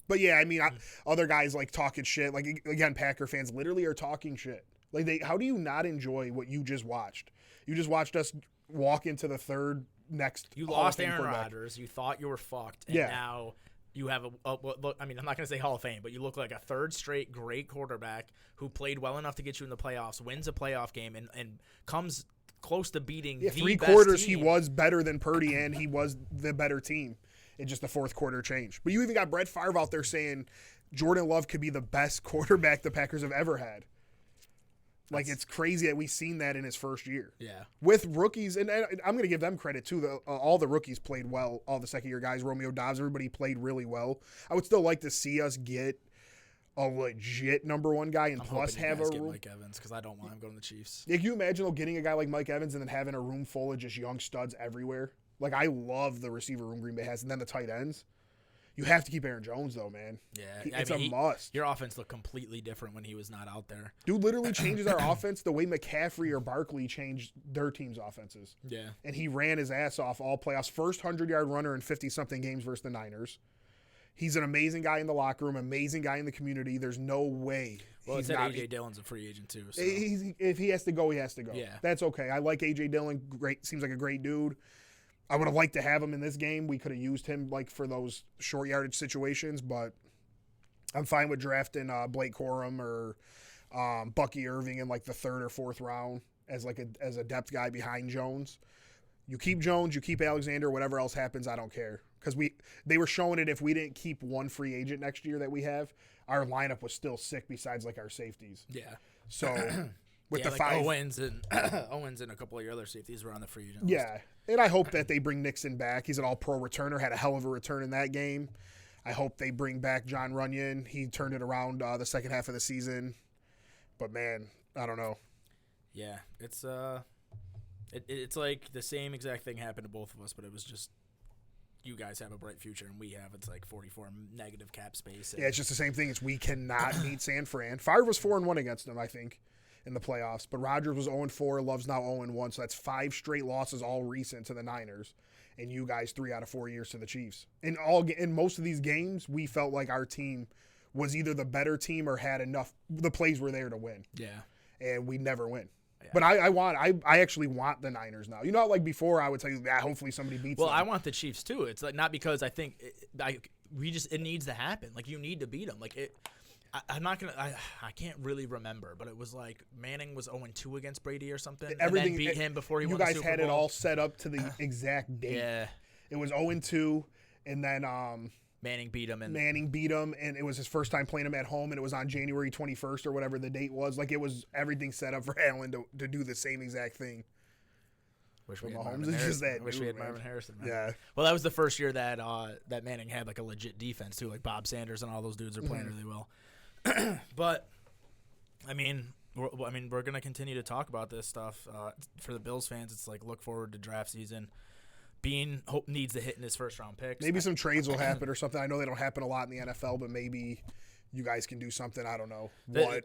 But yeah, I mean, other guys like talking shit. Like again, Packer fans literally are talking shit. Like how do you not enjoy what you just watched? You just watched us walk into the third next. You lost Aaron Rodgers. You thought you were fucked, and now you have look. I mean, I'm not gonna say Hall of Fame, but you look like a third straight great quarterback who played well enough to get you in the playoffs, wins a playoff game, and comes close to beating the 3 best quarters team. He was better than Purdy, and he was the better team. It just the fourth quarter changed. But you even got Brett Favre out there saying Jordan Love could be the best quarterback the Packers have ever had. Like, it's crazy that we've seen that in his first year. Yeah. With rookies, and I'm going to give them credit, too. All the rookies played well. All the second-year guys, Romeo Dobbs, everybody played really well. I would still like to see us get a legit number one guy and I'm plus have a room. Mike Evans because I don't want him going to the Chiefs. Yeah, can you imagine getting a guy like Mike Evans and then having a room full of just young studs everywhere? Like, I love the receiver room Green Bay has, and then the tight ends. You have to keep Aaron Jones, though, man. Yeah, it's a must. Your offense looked completely different when he was not out there. Dude literally changes our offense the way McCaffrey or Barkley changed their team's offenses. Yeah. And he ran his ass off all playoffs. First 100-yard runner in 50-something games versus the Niners. He's an amazing guy in the locker room, amazing guy in the community. There's no way. Well, it's that A.J. Dillon's a free agent, too. So. If he has to go, he has to go. Yeah. That's okay. I like A.J. Dillon. Great. Seems like a great dude. I would have liked to have him in this game. We could have used him for those short yardage situations, but I'm fine with drafting Blake Corum or Bucky Irving in the third or fourth round as a depth guy behind Jones. You keep Jones, you keep Alexander, whatever else happens, I don't care. Because they were showing it if we didn't keep one free agent next year that we have, our lineup was still sick besides our safeties. Yeah. So with the Owens and a couple of your other safeties were on the free agent list. Yeah. And I hope that they bring Nixon back. He's an all-pro returner, had a hell of a return in that game. I hope they bring back John Runyon. He turned it around the second half of the season. But, man, I don't know. Yeah, it's it's like the same exact thing happened to both of us, but it was just you guys have a bright future and we have 44 negative cap space. Yeah, it's just the same thing. It's we cannot beat San Fran. Favre was 4-1 against them, I think, in the playoffs. But Rodgers was 0-4. Love's now 0-1. So that's 5 straight losses, all recent, to the Niners. And you guys 3 out of 4 years to the Chiefs. In most of these games, we felt like our team was either the better team or had enough. The plays were there to win. Yeah. And we never win. Yeah. But I actually want the Niners now. You know, like before, I would tell you, hopefully somebody beats them. Well, I want the Chiefs too. It's not because I think it needs to happen. You need to beat them. I'm not gonna. I can't really remember, but it was Manning was 0-2 against Brady or something, and then beat him before he won the Super Bowl. You guys had it all set up to the exact date. Yeah, it was 0-2, and then Manning beat him, and it was his first time playing him at home, and it was on January 21st or whatever the date was. It was everything set up for Allen to do the same exact thing. Wish we had Marvin Harrison. Man. Yeah. Well, that was the first year that Manning had a legit defense too. Bob Sanders and all those dudes are playing really well. But we're gonna continue to talk about this stuff. For the Bills fans, it's look forward to draft season. Bean needs to hit in his first round picks. Maybe some trades will happen or something. I know they don't happen a lot in the NFL, but maybe you guys can do something. I don't know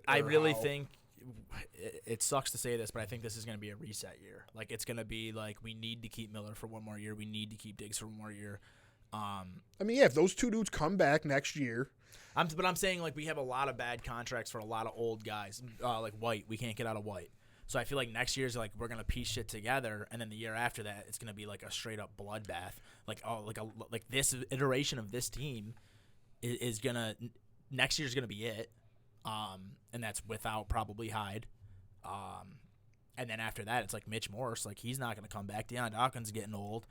I really think it sucks to say this, but I think this is going to be a reset year. It's going to be we need to keep Miller for one more year. We need to keep Diggs for one more year. If those two dudes come back next year. But I'm saying we have a lot of bad contracts for a lot of old guys. White, we can't get out of White. So I feel next year's we're gonna piece shit together, and then the year after that, it's gonna be a straight up bloodbath. This iteration of this team is gonna next year's gonna be it, and that's without probably Hyde, and then after that it's Mitch Morse, he's not gonna come back. Deion Dawkins getting old.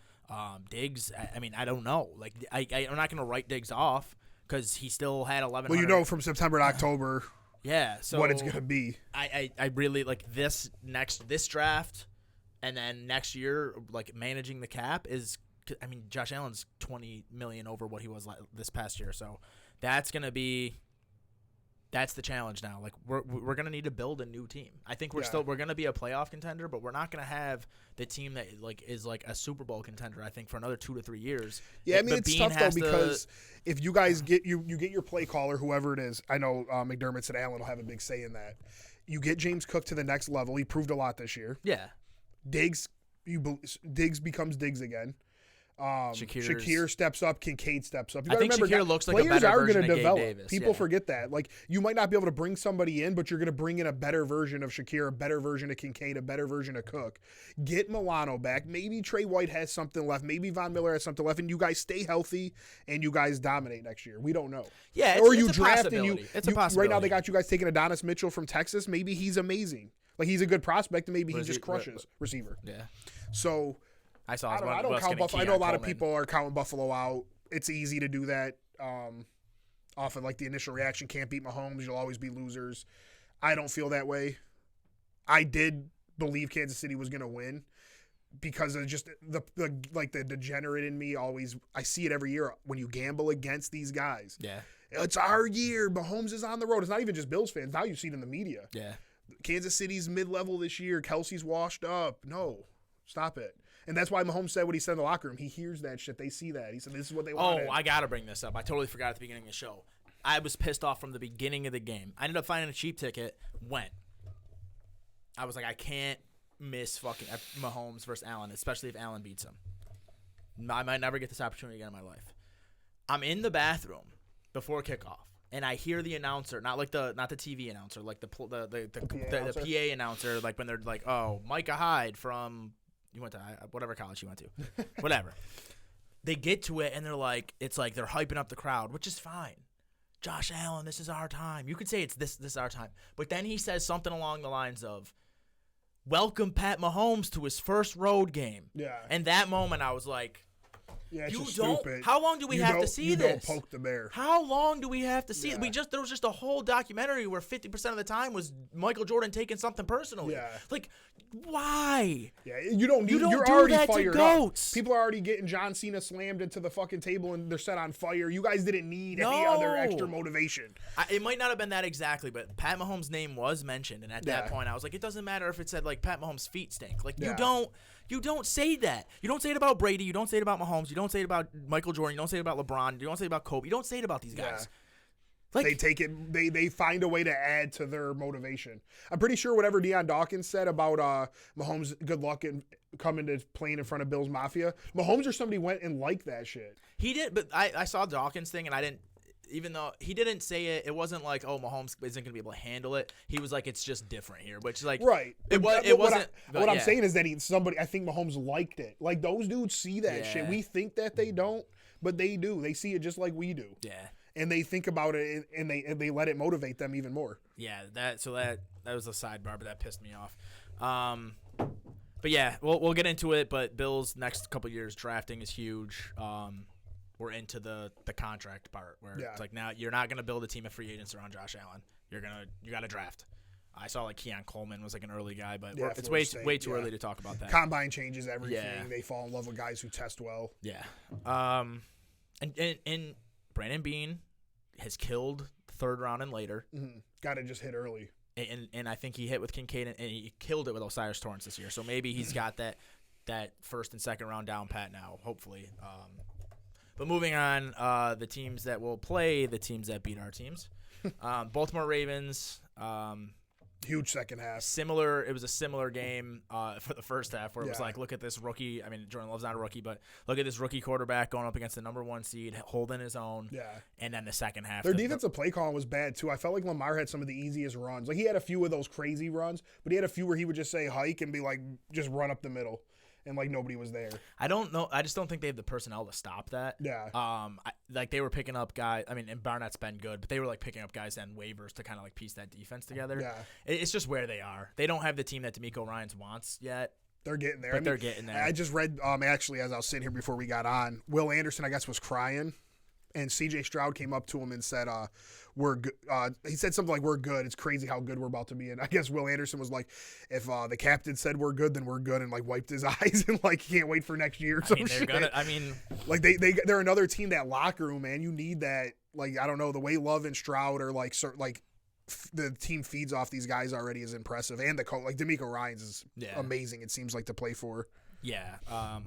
Diggs, I don't know. I'm not gonna write Diggs off because he still had 11. Well, from September to October. Yeah, so what it's gonna be. I really this draft, and then next year managing the cap is. Josh Allen's $20 million over what he was this past year, so that's gonna be. That's the challenge now. We're gonna need to build a new team. I think we're gonna be a playoff contender, but we're not gonna have the team that is a Super Bowl contender. I think for another 2 to 3 years. Yeah, it's tough though because if you guys get you get your play caller, whoever it is. I know McDermott said Allen will have a big say in that. You get James Cook to the next level. He proved a lot this year. Yeah. Diggs becomes Diggs again. Shakir steps up. Kincaid steps up. I think Shakir looks like a better version of Gabe Davis. People forget that. You might not be able to bring somebody in, but you're going to bring in a better version of Shakir, a better version of Kincaid, a better version of Cook. Get Milano back. Maybe Trey White has something left. Maybe Von Miller has something left, and you guys stay healthy and you guys dominate next year. We don't know. Yeah, or it's you a draft possibility. and It's a possibility. Right now they got you guys taking Adonis Mitchell from Texas. Maybe he's amazing. He's a good prospect, and maybe he just crushes receiver. Yeah. So. I don't count Buffalo. I know a lot of people are counting Buffalo out. It's easy to do that off of the initial reaction. Can't beat Mahomes. You'll always be losers. I don't feel that way. I did believe Kansas City was going to win because of just the degenerate in me always. I see it every year when you gamble against these guys. Yeah. It's our year. Mahomes is on the road. It's not even just Bills fans. Now you see it in the media. Yeah. Kansas City's mid-level this year. Kelsey's washed up. No, stop it. And that's why Mahomes said what he said in the locker room. He hears that shit. They see that. He said, this is what they want. Oh, I got to bring this up. I totally forgot at the beginning of the show. I was pissed off from the beginning of the game. I ended up finding a cheap ticket. Went. I was like, I can't miss fucking Mahomes versus Allen, especially if Allen beats him. I might never get this opportunity again in my life. I'm in the bathroom before kickoff, and I hear the announcer, not the TV announcer, like the PA announcer, like when they're like, oh, Micah Hyde from you went to whatever college you went to, whatever. They get to it and they're like, it's like they're hyping up the crowd, which is fine. Josh Allen, this is our time. You could say it's this is our time, but then he says something along the lines of, welcome Pat Mahomes to his first road game. Yeah. And that moment I was like, yeah, it's just stupid. How long do we have to see this? You don't poke the bear. How long do we have to see it? There was just a whole documentary where 50% of the time was Michael Jordan taking something personally. Yeah. Like, why? Yeah, you're already fired up. People are already getting John Cena slammed into the fucking table and they're set on fire. You guys didn't need any other extra motivation. It might not have been that exactly, but Pat Mahomes' name was mentioned, and at that point I was like, it doesn't matter if it said like Pat Mahomes' feet stink. Like you don't say that. You don't say it about Brady. You don't say it about Mahomes. You don't say it about Michael Jordan. You don't say it about LeBron. You don't say it about Kobe. You don't say it about these guys. Like, they take it. They find a way to add to their motivation. I'm pretty sure whatever Deion Dawkins said about Mahomes, good luck in coming to playing in front of Bills Mafia. Mahomes or somebody went and liked that shit. He did, but I saw Dawkins thing and I didn't. Even though he didn't say it, it wasn't like, oh, Mahomes isn't going to be able to handle it. He was like, it's just different here, which is like, right. It wasn't. What I'm saying is that I think Mahomes liked it. Like those dudes see that shit. We think that they don't, but they do. They see it just like we do. Yeah. And they think about it, and they let it motivate them even more. Yeah. That was a sidebar, but that pissed me off. But yeah, we'll get into it. But Bills next couple years drafting is huge. We're into the contract part where it's like now you're not gonna build a team of free agents around Josh Allen. You got to draft. I saw like Keon Coleman was like an early guy, but it's way too early to talk about that. Combine changes everything. Yeah. They fall in love with guys who test well. Yeah. And Brandon Beane has killed third round and later. Mm-hmm. Got to just hit early. And I think he hit with Kincaid and he killed it with Osiris Torrance this year. So maybe he's got that first and second round down pat now. Hopefully. But moving on, the teams that will play the teams that beat our teams. Baltimore Ravens. Huge second half. It was a similar game for the first half where it was like, look at this rookie. I mean, Jordan Love's not a rookie, but look at this rookie quarterback going up against the number 1 seed, holding his own. Yeah. And then the second half. Their defensive play calling was bad, too. I felt like Lamar had some of the easiest runs. Like, he had a few of those crazy runs, but he had a few where he would just say hike and be like, just run up the middle. And like nobody was there. I don't know. I just don't think they have the personnel to stop that. Yeah. Like they were picking up guys. I mean, and Barnett's been good, but they were like picking up guys and waivers to kind of like piece that defense together. Yeah. It's just where they are. They don't have the team that DeMeco Ryans wants yet. They're getting there. But they're getting there. I just read actually as I was sitting here before we got on, Will Anderson I guess was crying, and C.J. Stroud came up to him and said, we're good. He said something like, we're good. It's crazy how good we're about to be. And I guess Will Anderson was like, if the captain said we're good, then we're good, and like wiped his eyes and like can't wait for next year. Like they're another team, that locker room, man. You need that. Like, I don't know, the way Love and Stroud are like the team feeds off these guys already is impressive. And the coach, like DeMeco Ryans is amazing, it seems like, to play for. Yeah.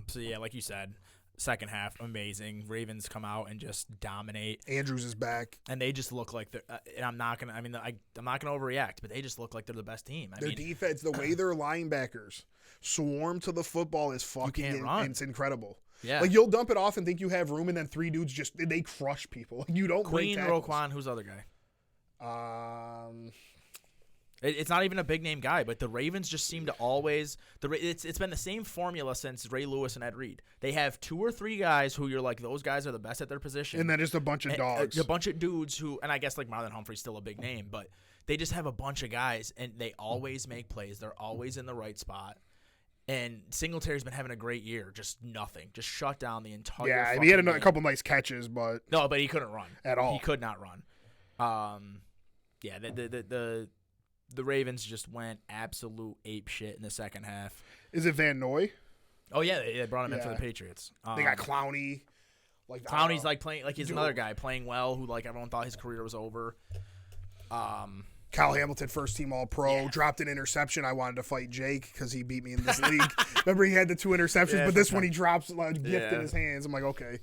So yeah, like you said, second half, amazing. Ravens come out and just dominate. Andrews is back, and they just look like they're. And I'm not gonna overreact, but they just look like they're the best team. Their defense, the way their linebackers swarm to the football is fucking. It's incredible. Yeah, like you'll dump it off and think you have room, and then 3 dudes they crush people. You don't break tackles. Roquan, who's the other guy? It's not even a big name guy, but the Ravens just seem to always it's been the same formula since Ray Lewis and Ed Reed. They have 2 or 3 guys who you're like, those guys are the best at their position, and then just a bunch of dogs, a bunch of dudes who, and I guess like Marlon Humphrey's still a big name, but they just have a bunch of guys, and they always make plays. They're always in the right spot. And Singletary's been having a great year. Just nothing. Just shut down the entire. Yeah, he had a couple nice catches, but he couldn't run at all. He could not run. Yeah, the Ravens just went absolute ape shit in the second half. Is it Van Noy? Oh yeah, they brought him in for the Patriots. They got Clowney. Like Clowney's like playing like he's another guy playing well who like everyone thought his career was over. Kyle Hamilton, first team All-Pro, dropped an interception. I wanted to fight Jake because he beat me in this league. Remember, he had the 2 interceptions, but this one he drops like a gift in his hands. I'm like, okay.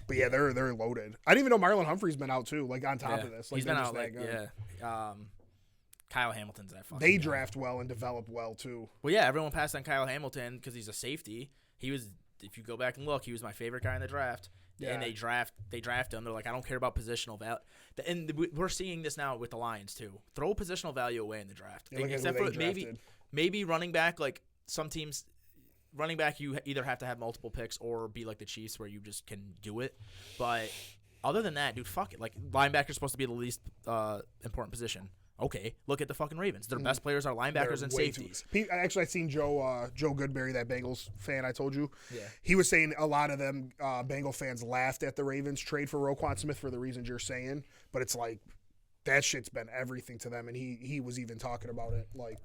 But yeah, they're loaded. I didn't even know Marlon Humphrey's been out too, like on top of this. Like, he's been out like Kyle Hamilton's that fucking They guy. draft well and develop well too. Well, yeah, everyone passed on Kyle Hamilton because he's a safety. He was, if you go back and look, he was my favorite guy in the draft. Yeah. And they draft him. They're like, I don't care about positional value. And we're seeing this now with the Lions too. Throw positional value away in the draft. Yeah, except for maybe running back. Like some teams, running back you either have to have multiple picks or be like the Chiefs where you just can do it. But other than that, dude, fuck it. Like linebacker's supposed to be the least important position. Okay, look at the fucking Ravens. Their best players are linebackers and safeties. Actually, I seen Joe Goodberry, that Bengals fan I told you. Yeah. He was saying a lot of them Bengal fans laughed at the Ravens trade for Roquan Smith for the reasons you're saying, but it's like that shit's been everything to them, and he was even talking about it like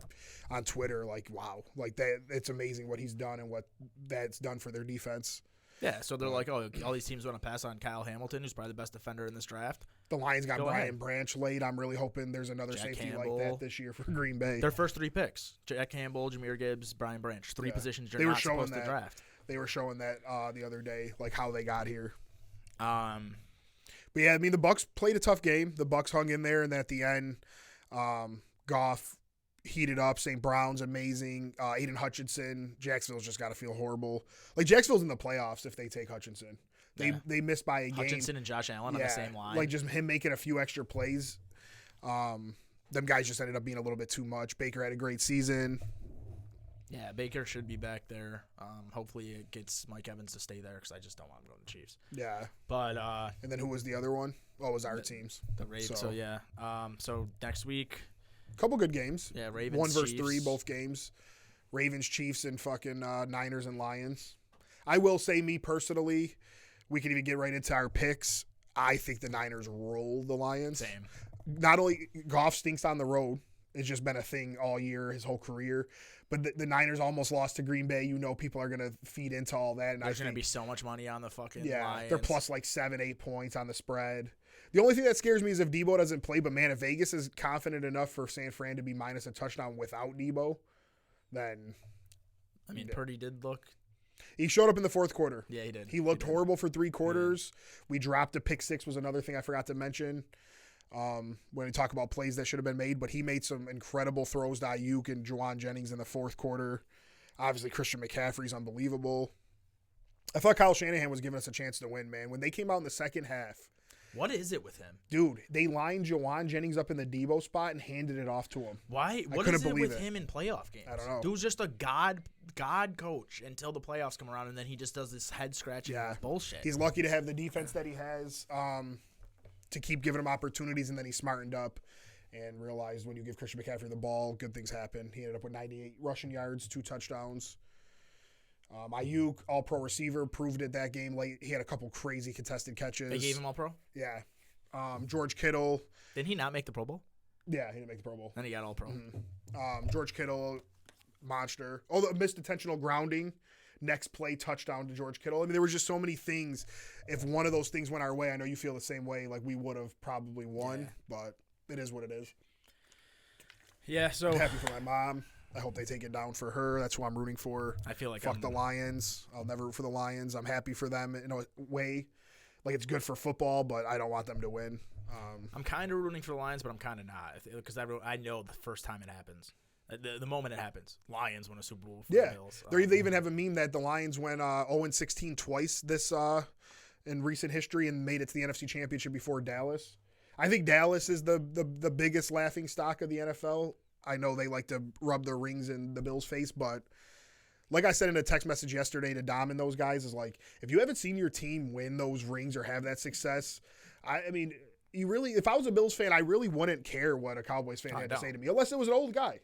on Twitter, like wow, like that. It's amazing what he's done and what that's done for their defense. Yeah, so they're like, oh, all these teams want to pass on Kyle Hamilton, who's probably the best defender in this draft. The Lions got Brian Branch late. I'm really hoping there's another safety like that this year for Green Bay. Their first 3 picks: Jack Campbell, Jahmyr Gibbs, Brian Branch. 3 positions you're not supposed to draft. They were showing that the other day, like how they got here. But yeah, I mean the Bucs played a tough game. The Bucs hung in there, and then at the end, Goff heated up. St. Brown's amazing. Aiden Hutchinson. Jacksonville's just got to feel horrible. Like Jacksonville's in the playoffs if they take Hutchinson. They missed by a game. Hutchinson and Josh Allen on the same line. Like just him making a few extra plays. Them guys just ended up being a little bit too much. Baker had a great season. Yeah, Baker should be back there. Hopefully it gets Mike Evans to stay there because I just don't want him going to the Chiefs. Yeah. But and then who was the other one? Well, it was our teams. The Ravens. So yeah. So next week. Couple good games. Yeah, Ravens. 1 versus 3, both games. Ravens, Chiefs, and fucking Niners and Lions. I will say, me personally, we can even get right into our picks. I think the Niners roll the Lions. Same. Not only Goff stinks on the road. It's just been a thing all year, his whole career. But the Niners almost lost to Green Bay. You know people are going to feed into all that. And there's going to be so much money on the fucking Lions. They're plus like 7-8 points on the spread. The only thing that scares me is if Debo doesn't play. But, man, if Vegas is confident enough for San Fran to be minus a touchdown without Debo, then – I mean, Purdy did look – he showed up in the fourth quarter. Yeah, he did. He looked horrible for 3 quarters. We dropped a pick 6 was another thing I forgot to mention. When we talk about plays that should have been made, but he made some incredible throws to Ayuk and Juwan Jennings in the fourth quarter. Obviously, Christian McCaffrey's unbelievable. I thought Kyle Shanahan was giving us a chance to win, man. When they came out in the second half. What is it with him? Dude, they lined Juwan Jennings up in the Debo spot and handed it off to him. Why? What is it with him in playoff games? I don't know. Dude's just a god coach until the playoffs come around, and then he just does this head-scratching bullshit. He's lucky to have the defense that he has. To keep giving him opportunities, and then he smartened up and realized when you give Christian McCaffrey the ball, good things happen. He ended up with 98 rushing yards, 2 touchdowns. Ayuk, all-pro receiver, proved it that game late. He had a couple crazy contested catches. They gave him all-pro? Yeah. George Kittle. Didn't he not make the Pro Bowl? Yeah, he didn't make the Pro Bowl. Then he got all-pro. Mm-hmm. George Kittle, monster. Although missed intentional grounding. Next play, touchdown to George Kittle. I mean, there were just so many things. If one of those things went our way, I know you feel the same way. Like, we would have probably won, but it is what it is. Yeah, so. I'm happy for my mom. I hope they take it down for her. That's who I'm rooting for. I feel like Fuck the Lions. I'll never root for the Lions. I'm happy for them in a way. Like, it's good for football, but I don't want them to win. I'm kind of rooting for the Lions, but I'm kind of not. Because I know the first time it happens. The moment it happens, Lions win a Super Bowl for the Bills. They even have a meme that the Lions went 0-16 twice this in recent history and made it to the NFC Championship before Dallas. I think Dallas is the biggest laughing stock of the NFL. I know they like to rub their rings in the Bills' face, but like I said in a text message yesterday to Dom and those guys, is like, if you haven't seen your team win those rings or have that success, I mean, you really, if I was a Bills fan, I really wouldn't care what a Cowboys fan had to say to me, unless it was an old guy.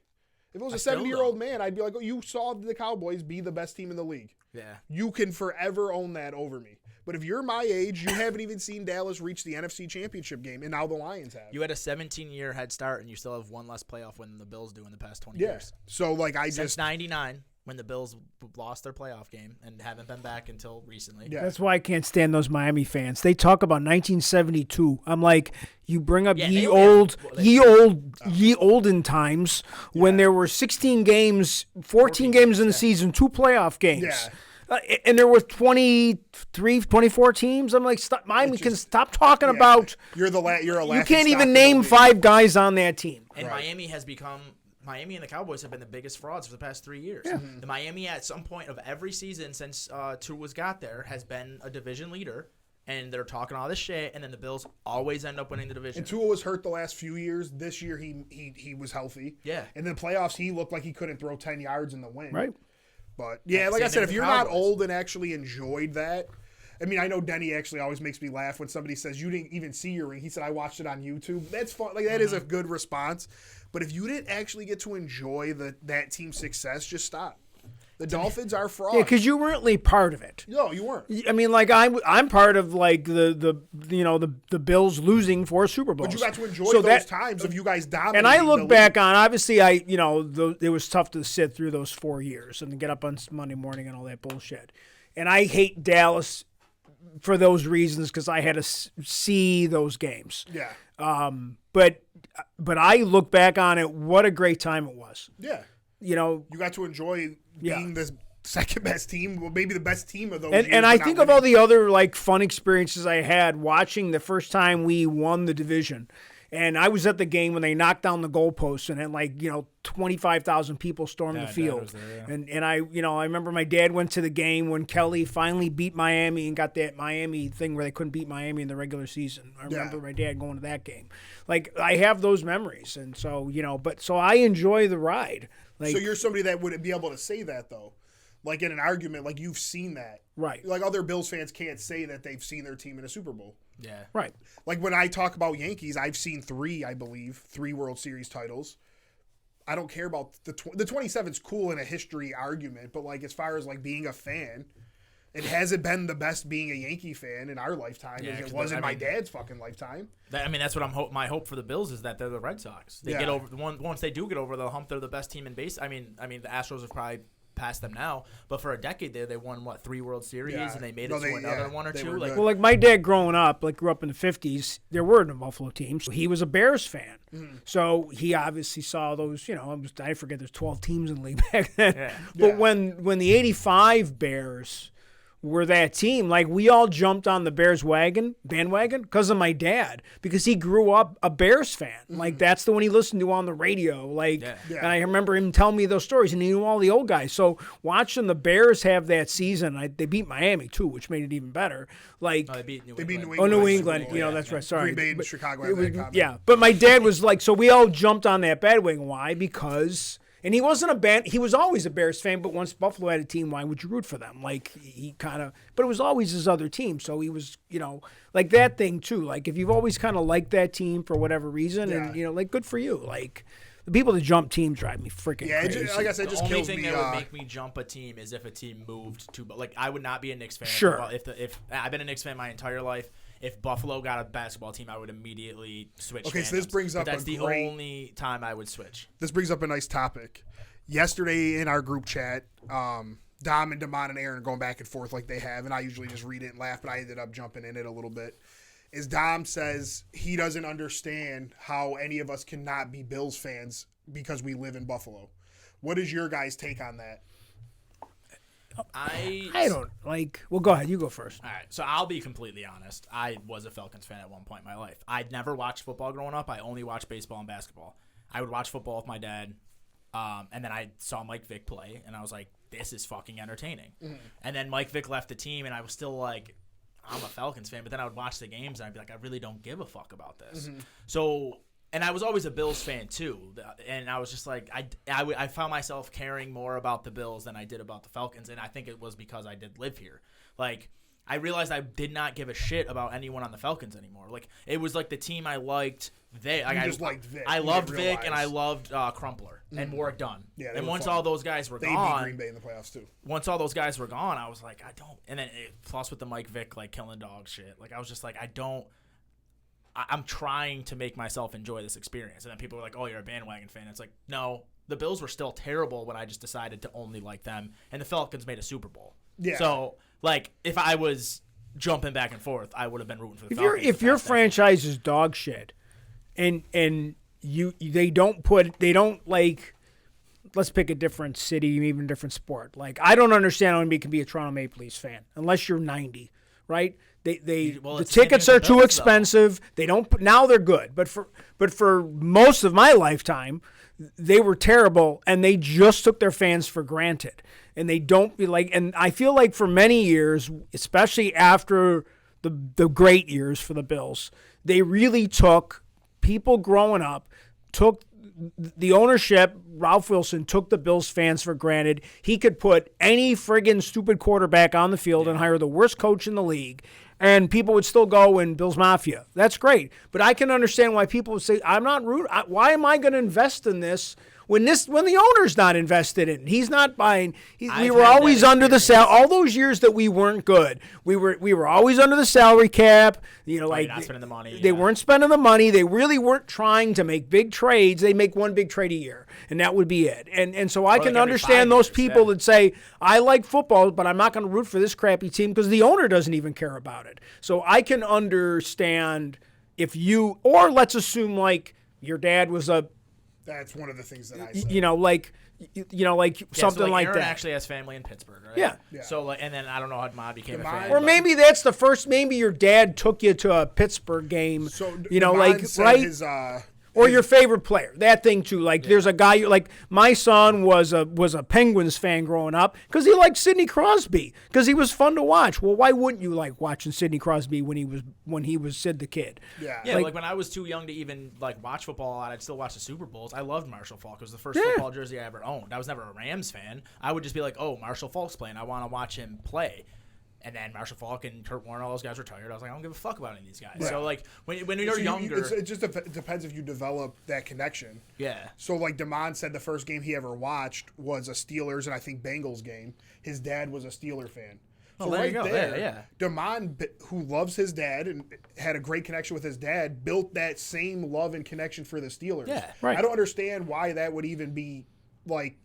If it was a 70-year-old man, I'd be like, oh, you saw the Cowboys be the best team in the league. Yeah. You can forever own that over me. But if you're my age, you haven't even seen Dallas reach the NFC Championship game, and now the Lions have. You had a 17-year head start, and you still have one less playoff win than the Bills do in the past 20 years. So, like, Since 99. when the Bills lost their playoff game and haven't been back until recently. Yeah. That's why I can't stand those Miami fans. They talk about 1972. I'm like, you bring up ye olden times when there were 16 games, 14 games in the season, 2 playoff games. Yeah. And there were 23, 24 teams. I'm like, stop, Miami can stop talking about. You're a you can't even name 5 guys on that team. And Miami has become. Miami and the Cowboys have been the biggest frauds for the past 3 years. Yeah. The Miami, at some point of every season since Tua's got there, has been a division leader, and they're talking all this shit, and then the Bills always end up winning the division. And Tua was hurt the last few years. This year, he was healthy. Yeah. And in the playoffs, he looked like he couldn't throw 10 yards in the wind. Right. But, yeah, like I said, if you're not old and actually enjoyed that, I mean, I know Denny actually always makes me laugh when somebody says, you didn't even see your ring. He said, I watched it on YouTube. That's fun. Like, that is a good response. But if you didn't actually get to enjoy that team's success, just stop. The Dolphins are frauds. Yeah, because you weren't really part of it. No, you weren't. I mean, like I'm part of like the Bills losing 4 Super Bowls. But you got to enjoy those times of you guys dominating. And I look back on, obviously, it was tough to sit through those 4 years and get up on Monday morning and all that bullshit. And I hate Dallas for those reasons because I had to see those games. Yeah. But I look back on it, what a great time it was. Yeah. You got to enjoy being the second best team, well, maybe the best team of those years. And I think of all the other like fun experiences I had watching the first time we won the division. And I was at the game when they knocked down the goalposts and had 25,000 people stormed the field. There, yeah. And I remember my dad went to the game when Kelly finally beat Miami and got that Miami thing where they couldn't beat Miami in the regular season. I remember my dad going to that game. Like, I have those memories. And so, so I enjoy the ride. Like, so you're somebody that would be able to say that, though. Like, in an argument, like, you've seen that. Right. Like, other Bills fans can't say that they've seen their team in a Super Bowl. Yeah. Right. Like, when I talk about Yankees, I've seen 3 World Series titles. I don't care about the 27's cool in a history argument, but, like, as far as, like, being a fan, it hasn't been the best being a Yankee fan in our lifetime as it was in my dad's fucking lifetime. That's what my hope for the Bills is that they're the Red Sox. They get over once they do get over the hump, they're the best team in base. I mean, the Astros have probably past them now, but for a decade there, they won 3 World Series and they made it to another one or two. Like my dad growing up, grew up in the 50s, there were no Buffalo teams. So he was a Bears fan, so he obviously saw those. I forget there's 12 teams in the league back then. Yeah. But when the '85 Bears were that team, like we all jumped on the Bears bandwagon because of my dad, because he grew up a Bears fan. Like that's the one he listened to on the radio. And I remember him telling me those stories, and he knew all the old guys. So watching the Bears have that season, they beat Miami too, which made it even better. They beat New England. Oh, New England. That's right. Sorry. Green Bay and Chicago had that comment. Yeah, but my dad was like, so we all jumped on that bandwagon. Why? Because. And he wasn't he was always a Bears fan, but once Buffalo had a team, why would you root for them? Like, but it was always his other team. So he was, like that thing too. Like, if you've always kind of liked that team for whatever reason, and, good for you. Like, the people that jump teams drive me freaking crazy. Like I said, just kills me. The only thing that would make me jump a team is if a team moved to, I would not be a Knicks fan. Sure. If I've been a Knicks fan my entire life. If Buffalo got a basketball team, I would immediately switch. Okay, so this brings up that's the only time I would switch. This brings up a nice topic. Yesterday in our group chat, Dom and Damon and Aaron are going back and forth like they have, and I usually just read it and laugh, but I ended up jumping in it a little bit. Is Dom says he doesn't understand how any of us cannot be Bills fans because we live in Buffalo. What is your guys' take on that? I don't well, go ahead. You go first. All right. So I'll be completely honest. I was a Falcons fan at one point in my life. I'd never watched football growing up. I only watched baseball and basketball. I would watch football with my dad. And then I saw Mike Vick play, and I was like, this is fucking entertaining. And then Mike Vick left the team, and I was still like, I'm a Falcons fan. But then I would watch the games, and I'd be like, I really don't give a fuck about this. So... And I was always a Bills fan, too. And I was just like, I found myself caring more about the Bills than I did about the Falcons. And I think it was because I did live here. Like, I realized I did not give a shit about anyone on the Falcons anymore. Like, it was like the team I liked. Liked Vic. I loved Vic, and I loved Crumpler and Warwick Dunn. Yeah, and once all those guys were they gone. Beat Green Bay in the playoffs, too. Once all those guys were gone, I was like, I don't. And then plus with the Mike Vick, killing dog shit. Like, I was just like, I'm trying to make myself enjoy this experience. And then people were like, oh, you're a bandwagon fan. It's like, no, the Bills were still terrible when I just decided to only like them, and the Falcons made a Super Bowl. Yeah. So, like, if I was jumping back and forth, I would have been rooting for the Falcons. If your franchise is dog shit, and they don't like, let's pick a different city, even a different sport. Like, I don't understand how anybody can be a Toronto Maple Leafs fan unless you're 90, right? The tickets are too expensive. They don't. Now they're good, but for most of my lifetime, they were terrible, and they just took their fans for granted. And they don't be like. And I feel like for many years, especially after the great years for the Bills, they really took people growing up, took the ownership. Ralph Wilson took the Bills fans for granted. He could put any friggin' stupid quarterback on the field and hire the worst coach in the league, and people would still go in Bills Mafia. That's great. But I can understand why people would say, I'm not rude. Why am I going to invest in this when the owner's not invested in it? He's not buying. We were always under the salary. All those years that we weren't good, we were always under the salary cap. Not spending the money. They weren't spending the money. They really weren't trying to make big trades. They make one big trade a year, and that would be it. And so I can understand those people that say, I like football, but I'm not going to root for this crappy team because the owner doesn't even care about it. So I can understand or let's assume like your dad was a. That's one of the things that I said. Something like Aaron that. actually has family in Pittsburgh, right? Yeah. So and then I don't know how Mom became a fan. Or maybe that's the first. Maybe your dad took you to a Pittsburgh game. So right? Or your favorite player, that thing too. Like there's a guy my son was a Penguins fan growing up because he liked Sidney Crosby because he was fun to watch. Well, why wouldn't you like watching Sidney Crosby when he was Sid the Kid? Yeah. Like when I was too young to even like watch football, I'd still watch the Super Bowls. I loved Marshall Faulk. It was the first football jersey I ever owned. I was never a Rams fan. I would just be like, oh, Marshall Faulk's playing. I want to watch him play. And then Marshall Faulk and Kurt Warner, all those guys retired. I was like, I don't give a fuck about any of these guys. Yeah. So, like, when you're younger... It just depends if you develop that connection. Yeah. So, like, Damon said the first game he ever watched was a Steelers and I think Bengals game. His dad was a Steeler fan. So there you go. Yeah. Damon, who loves his dad and had a great connection with his dad, built that same love and connection for the Steelers. Yeah. Right. I don't understand why that would even be, like...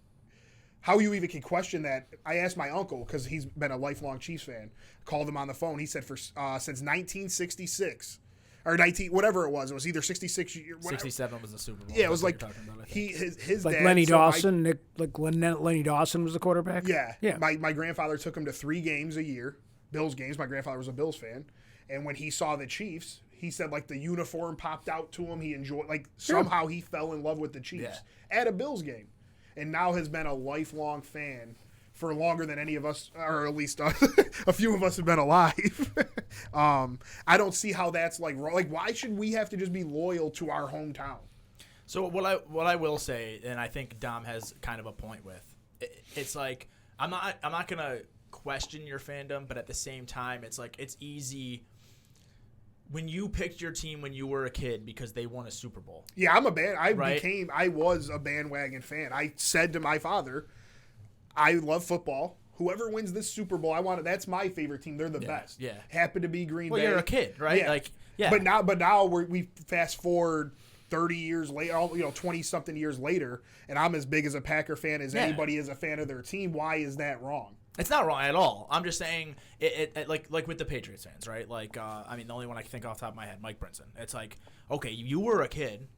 How you even can question that? I asked my uncle because he's been a lifelong Chiefs fan. Called him on the phone. He said since 1966 or 19 whatever it was either 66. 67 was the Super Bowl. Yeah, it was like his like dad. Lenny Dawson. Lenny Dawson was the quarterback. Yeah. My grandfather took him to 3 games a year, Bills games. My grandfather was a Bills fan, and when he saw the Chiefs, he said like the uniform popped out to him. He enjoyed somehow he fell in love with the Chiefs at a Bills game. And now has been a lifelong fan for longer than any of us, or at least a few of us have been alive. I don't see how that's like wrong. Like, why should we have to just be loyal to our hometown? So what I will say, and I think Dom has kind of a point with, it's like I'm not gonna question your fandom, but at the same time, it's like it's easy. When you picked your team when you were a kid because they won a Super Bowl. Yeah, I was a bandwagon fan. I said to my father, I love football. Whoever wins this Super Bowl, that's my favorite team. They're the best. Yeah. Happen to be Green Bay. Well, you're a kid, right? Yeah. Like, yeah. But now we fast forward 30 years later, 20-something years later, and I'm as big as a Packer fan as anybody is a fan of their team. Why is that wrong? It's not wrong at all. I'm just saying, it like with the Patriots fans, right? Like, the only one I can think off the top of my head, Mike Brinson. It's like, okay, you were a kid,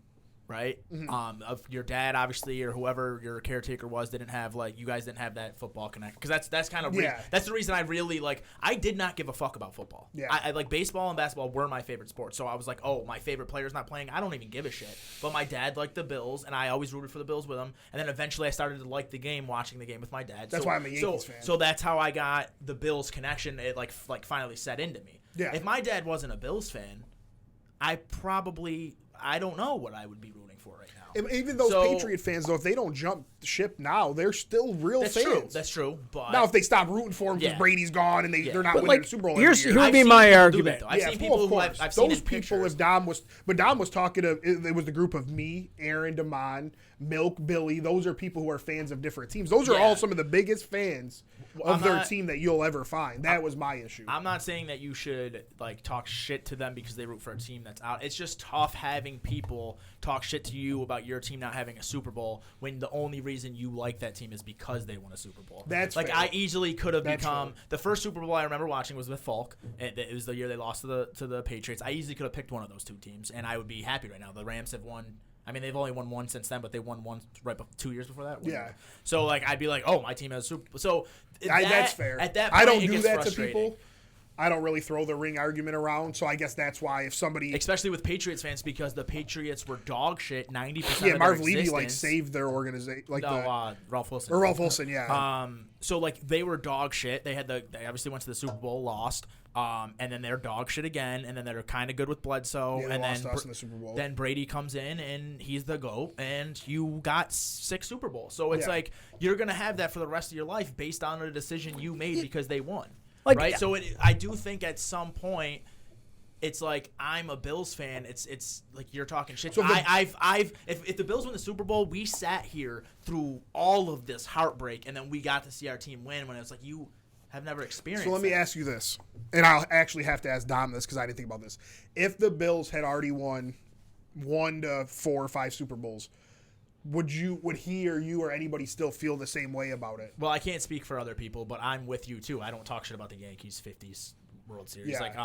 right? Mm-hmm. Of your dad, obviously, or whoever your caretaker was, didn't have you guys didn't have that football connection. Because that's kind of that's the reason I really I did not give a fuck about football. Yeah. I like baseball and basketball were my favorite sports. So I was like, oh, my favorite player's not playing. I don't even give a shit. But my dad liked the Bills, and I always rooted for the Bills with him. And then eventually I started to like the game, watching the game with my dad. That's why I'm a Yankees fan. So that's how I got the Bills connection. It finally set into me. Yeah. If my dad wasn't a Bills fan, I don't know what I would be rooting for right now. Even those Patriot fans, though, if they don't jump ship now, they're still real fans. That's true. But now, if they stop rooting for him because Brady's gone and they're not winning the Super Bowl here every year. would be my argument. I've seen people who I've seen those people, if Dom was talking to, it was the group of me, Aaron, Damon, Milk, Billy. Those are people who are fans of different teams. Those are all some of the biggest fans of their team that you'll ever find. That was my issue. I'm not saying that you should like talk shit to them because they root for a team that's out. It's just tough having people talk shit to you about your team not having a Super Bowl when the only reason you like that team is because they won a Super Bowl. That's like fair. I easily could have become the first Super Bowl I remember watching was with Falk. It was the year they lost to the Patriots. I easily could have picked one of those two teams, and I would be happy right now. The Rams have won. I mean, they've only won one since then, but they won one 2 years before that. Yeah. So, like, I'd be like, oh, my team has Super Bowl. So, that's fair. At that point, I don't do that to people. I don't really throw the ring argument around, so I guess that's why if somebody... Especially with Patriots fans, because the Patriots were dog shit 90% of their Marv Levy, like, saved their organization. Like Ralph Wilson. Or Ralph Wilson, yeah. So, like, they were dog shit. They obviously went to the Super Bowl, lost. And then they're dog shit again, and then they're kind of good with Bledsoe. Yeah, and lost us in the Super Bowl. Then Brady comes in, and he's the GOAT, and you got 6 Super Bowls. So it's like you're going to have that for the rest of your life based on a decision you made because they won. Like, right? So I do think at some point it's like I'm a Bills fan. It's like you're talking shit. So if the Bills win the Super Bowl, we sat here through all of this heartbreak, and then we got to see our team win when it was like you have never experienced. So let me ask you this, and I'll actually have to ask Dom this because I didn't think about this. If the Bills had already won 1 to 4 or 5 Super Bowls, would he or you or anybody still feel the same way about it? Well, I can't speak for other people, but I'm with you too. I don't talk shit about the Yankees 50s World Series. Yeah. Like,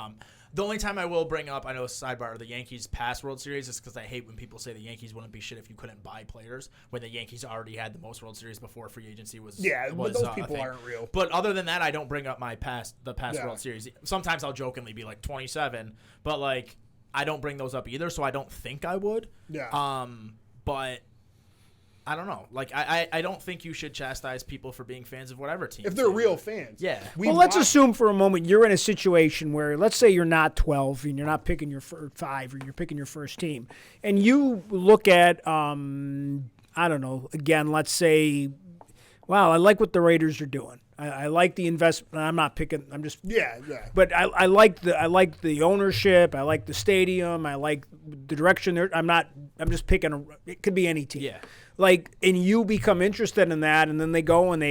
the only time I will bring up, I know a sidebar, the Yankees past World Series is because I hate when people say the Yankees wouldn't be shit if you couldn't buy players, when the Yankees already had the most World Series before free agency was. Yeah, but those people aren't real. But other than that, I don't bring up the past World Series. Sometimes I'll jokingly be like 27, but like I don't bring those up either, so I don't think I would. Yeah. But I don't know. Like, I don't think you should chastise people for being fans of whatever team. If they're real fans. Yeah. Well, let's assume for a moment you're in a situation where, let's say you're not 12 and you're not picking your 5 or you're picking your first team. And you look at, I don't know, again, let's say, wow, I like what the Raiders are doing. I like the investment. I'm not picking. I'm just But I like the ownership. I like the stadium. I like the direction. I'm just picking. It could be any team. Yeah. Like, and you become interested in that, and then they go and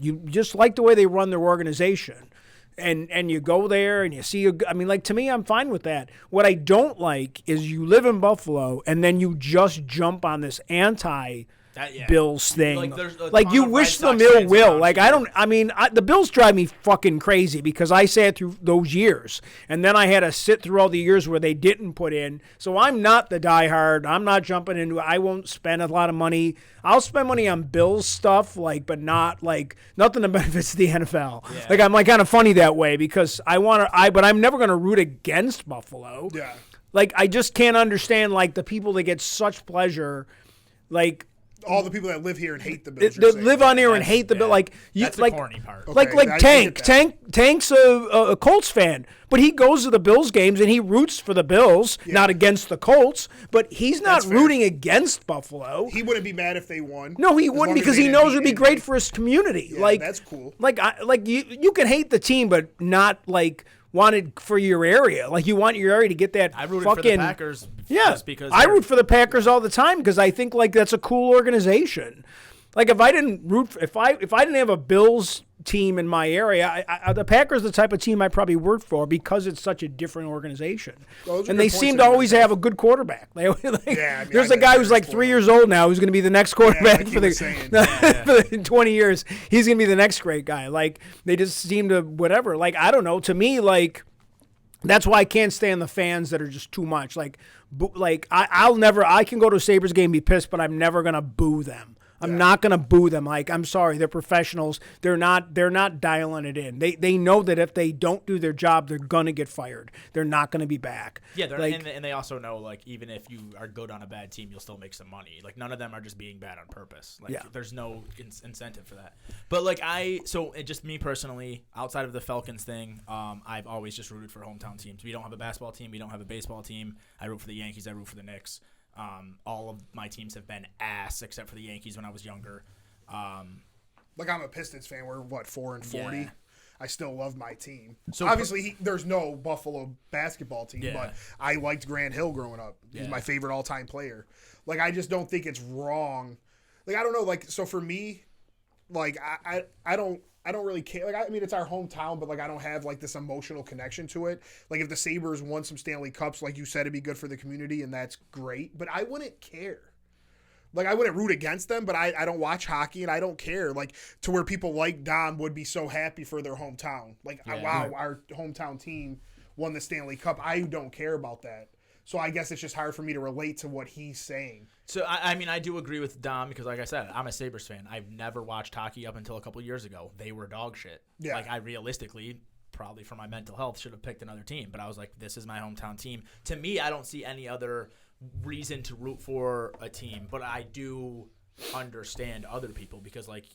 you just like the way they run their organization, and you go there and you see. I mean, like, to me, I'm fine with that. What I don't like is you live in Buffalo and then you just jump on this Bills thing. Like you wish them ill will. Like, the Bills drive me fucking crazy because I sat through those years. And then I had to sit through all the years where they didn't put in. So I'm not the diehard. I'm not jumping into it. I won't spend a lot of money. I'll spend money on Bills stuff, but not nothing that benefits the NFL. Yeah. Like, I'm like kind of funny that way because but I'm never going to root against Buffalo. Yeah. Like, I just can't understand the people that get such pleasure, all the people that live here and hate the Bills. That live on here and hate the Bills. That's the corny part. Tank's a Colts fan, but he goes to the Bills games and he roots for the Bills, not against the Colts. But he's not rooting against Buffalo. He wouldn't be mad if they won. No, he wouldn't because he knows it would be great for his community. Yeah, that's cool. You can hate the team, but not wanted for your area. Like, you want your area to get that I rooted fucking... for the Packers just because... I root for the Packers all the time because I think, that's a cool organization. Like, if I didn't have a Bills team in my area, the Packers are the type of team I probably root for because it's such a different organization. And they seem to always have a good quarterback. There's a guy who's 3 years old now who's going to be the next quarterback for the 20 years. He's going to be the next great guy. They just seem to whatever. I don't know. To me, that's why I can't stand the fans that are just too much. I can go to a Sabres game and be pissed, but I'm never going to boo them. I'm not going to boo them. I'm sorry, they're professionals. They're not dialing it in. They know that if they don't do their job, they're going to get fired. They're not going to be back. Yeah, and they also know even if you are good on a bad team, you'll still make some money. None of them are just being bad on purpose. There's no incentive for that. But just me personally, outside of the Falcons thing, I've always just rooted for hometown teams. We don't have a basketball team. We don't have a baseball team. I root for the Yankees. I root for the Knicks. All of my teams have been ass except for the Yankees when I was younger. I'm a Pistons fan. We're 4-40. Yeah. I still love my team. So obviously, there's no Buffalo basketball team, but I liked Grant Hill growing up. He's my favorite all-time player. I just don't think it's wrong. I don't know. So for me, like I don't really care. Like, I mean, it's our hometown, but like I don't have like this emotional connection to it. Like if the Sabres won some Stanley Cups, like you said, it'd be good for the community, and that's great. But I wouldn't care. Like I wouldn't root against them, but I don't watch hockey and I don't care. Like to where people like Dom would be so happy for their hometown. Like wow, our hometown team won the Stanley Cup. I don't care about that. So I guess it's just hard for me to relate to what he's saying. So, I mean, I do agree with Dom because, like I said, I'm a Sabres fan. I've never watched hockey up until a couple of years ago. They were dog shit. Yeah. Like, I realistically, probably for my mental health, should have picked another team. But I was like, this is my hometown team. To me, I don't see any other reason to root for a team. But I do understand other people because, like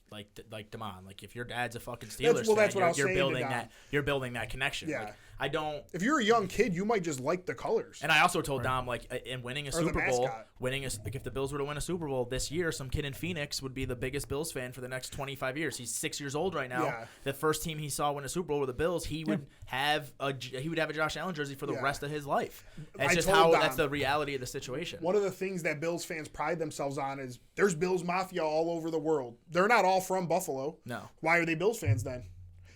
Damon, like if your dad's a fucking Steelers fan, you're building that connection. Yeah. Like, I don't. If you're a young kid, you might just like the colors. And I also told Dom, like, in winning a Super Bowl, like if the Bills were to win a Super Bowl this year, some kid in Phoenix would be the biggest Bills fan for the next 25 years. He's 6 years old right now. Yeah. The first team he saw win a Super Bowl were the Bills. He would have a Josh Allen jersey for the rest of his life. It's just how that's the reality of the situation. One of the things that Bills fans pride themselves on is there's Bills Mafia all over the world. They're not all from Buffalo. No. Why are they Bills fans then?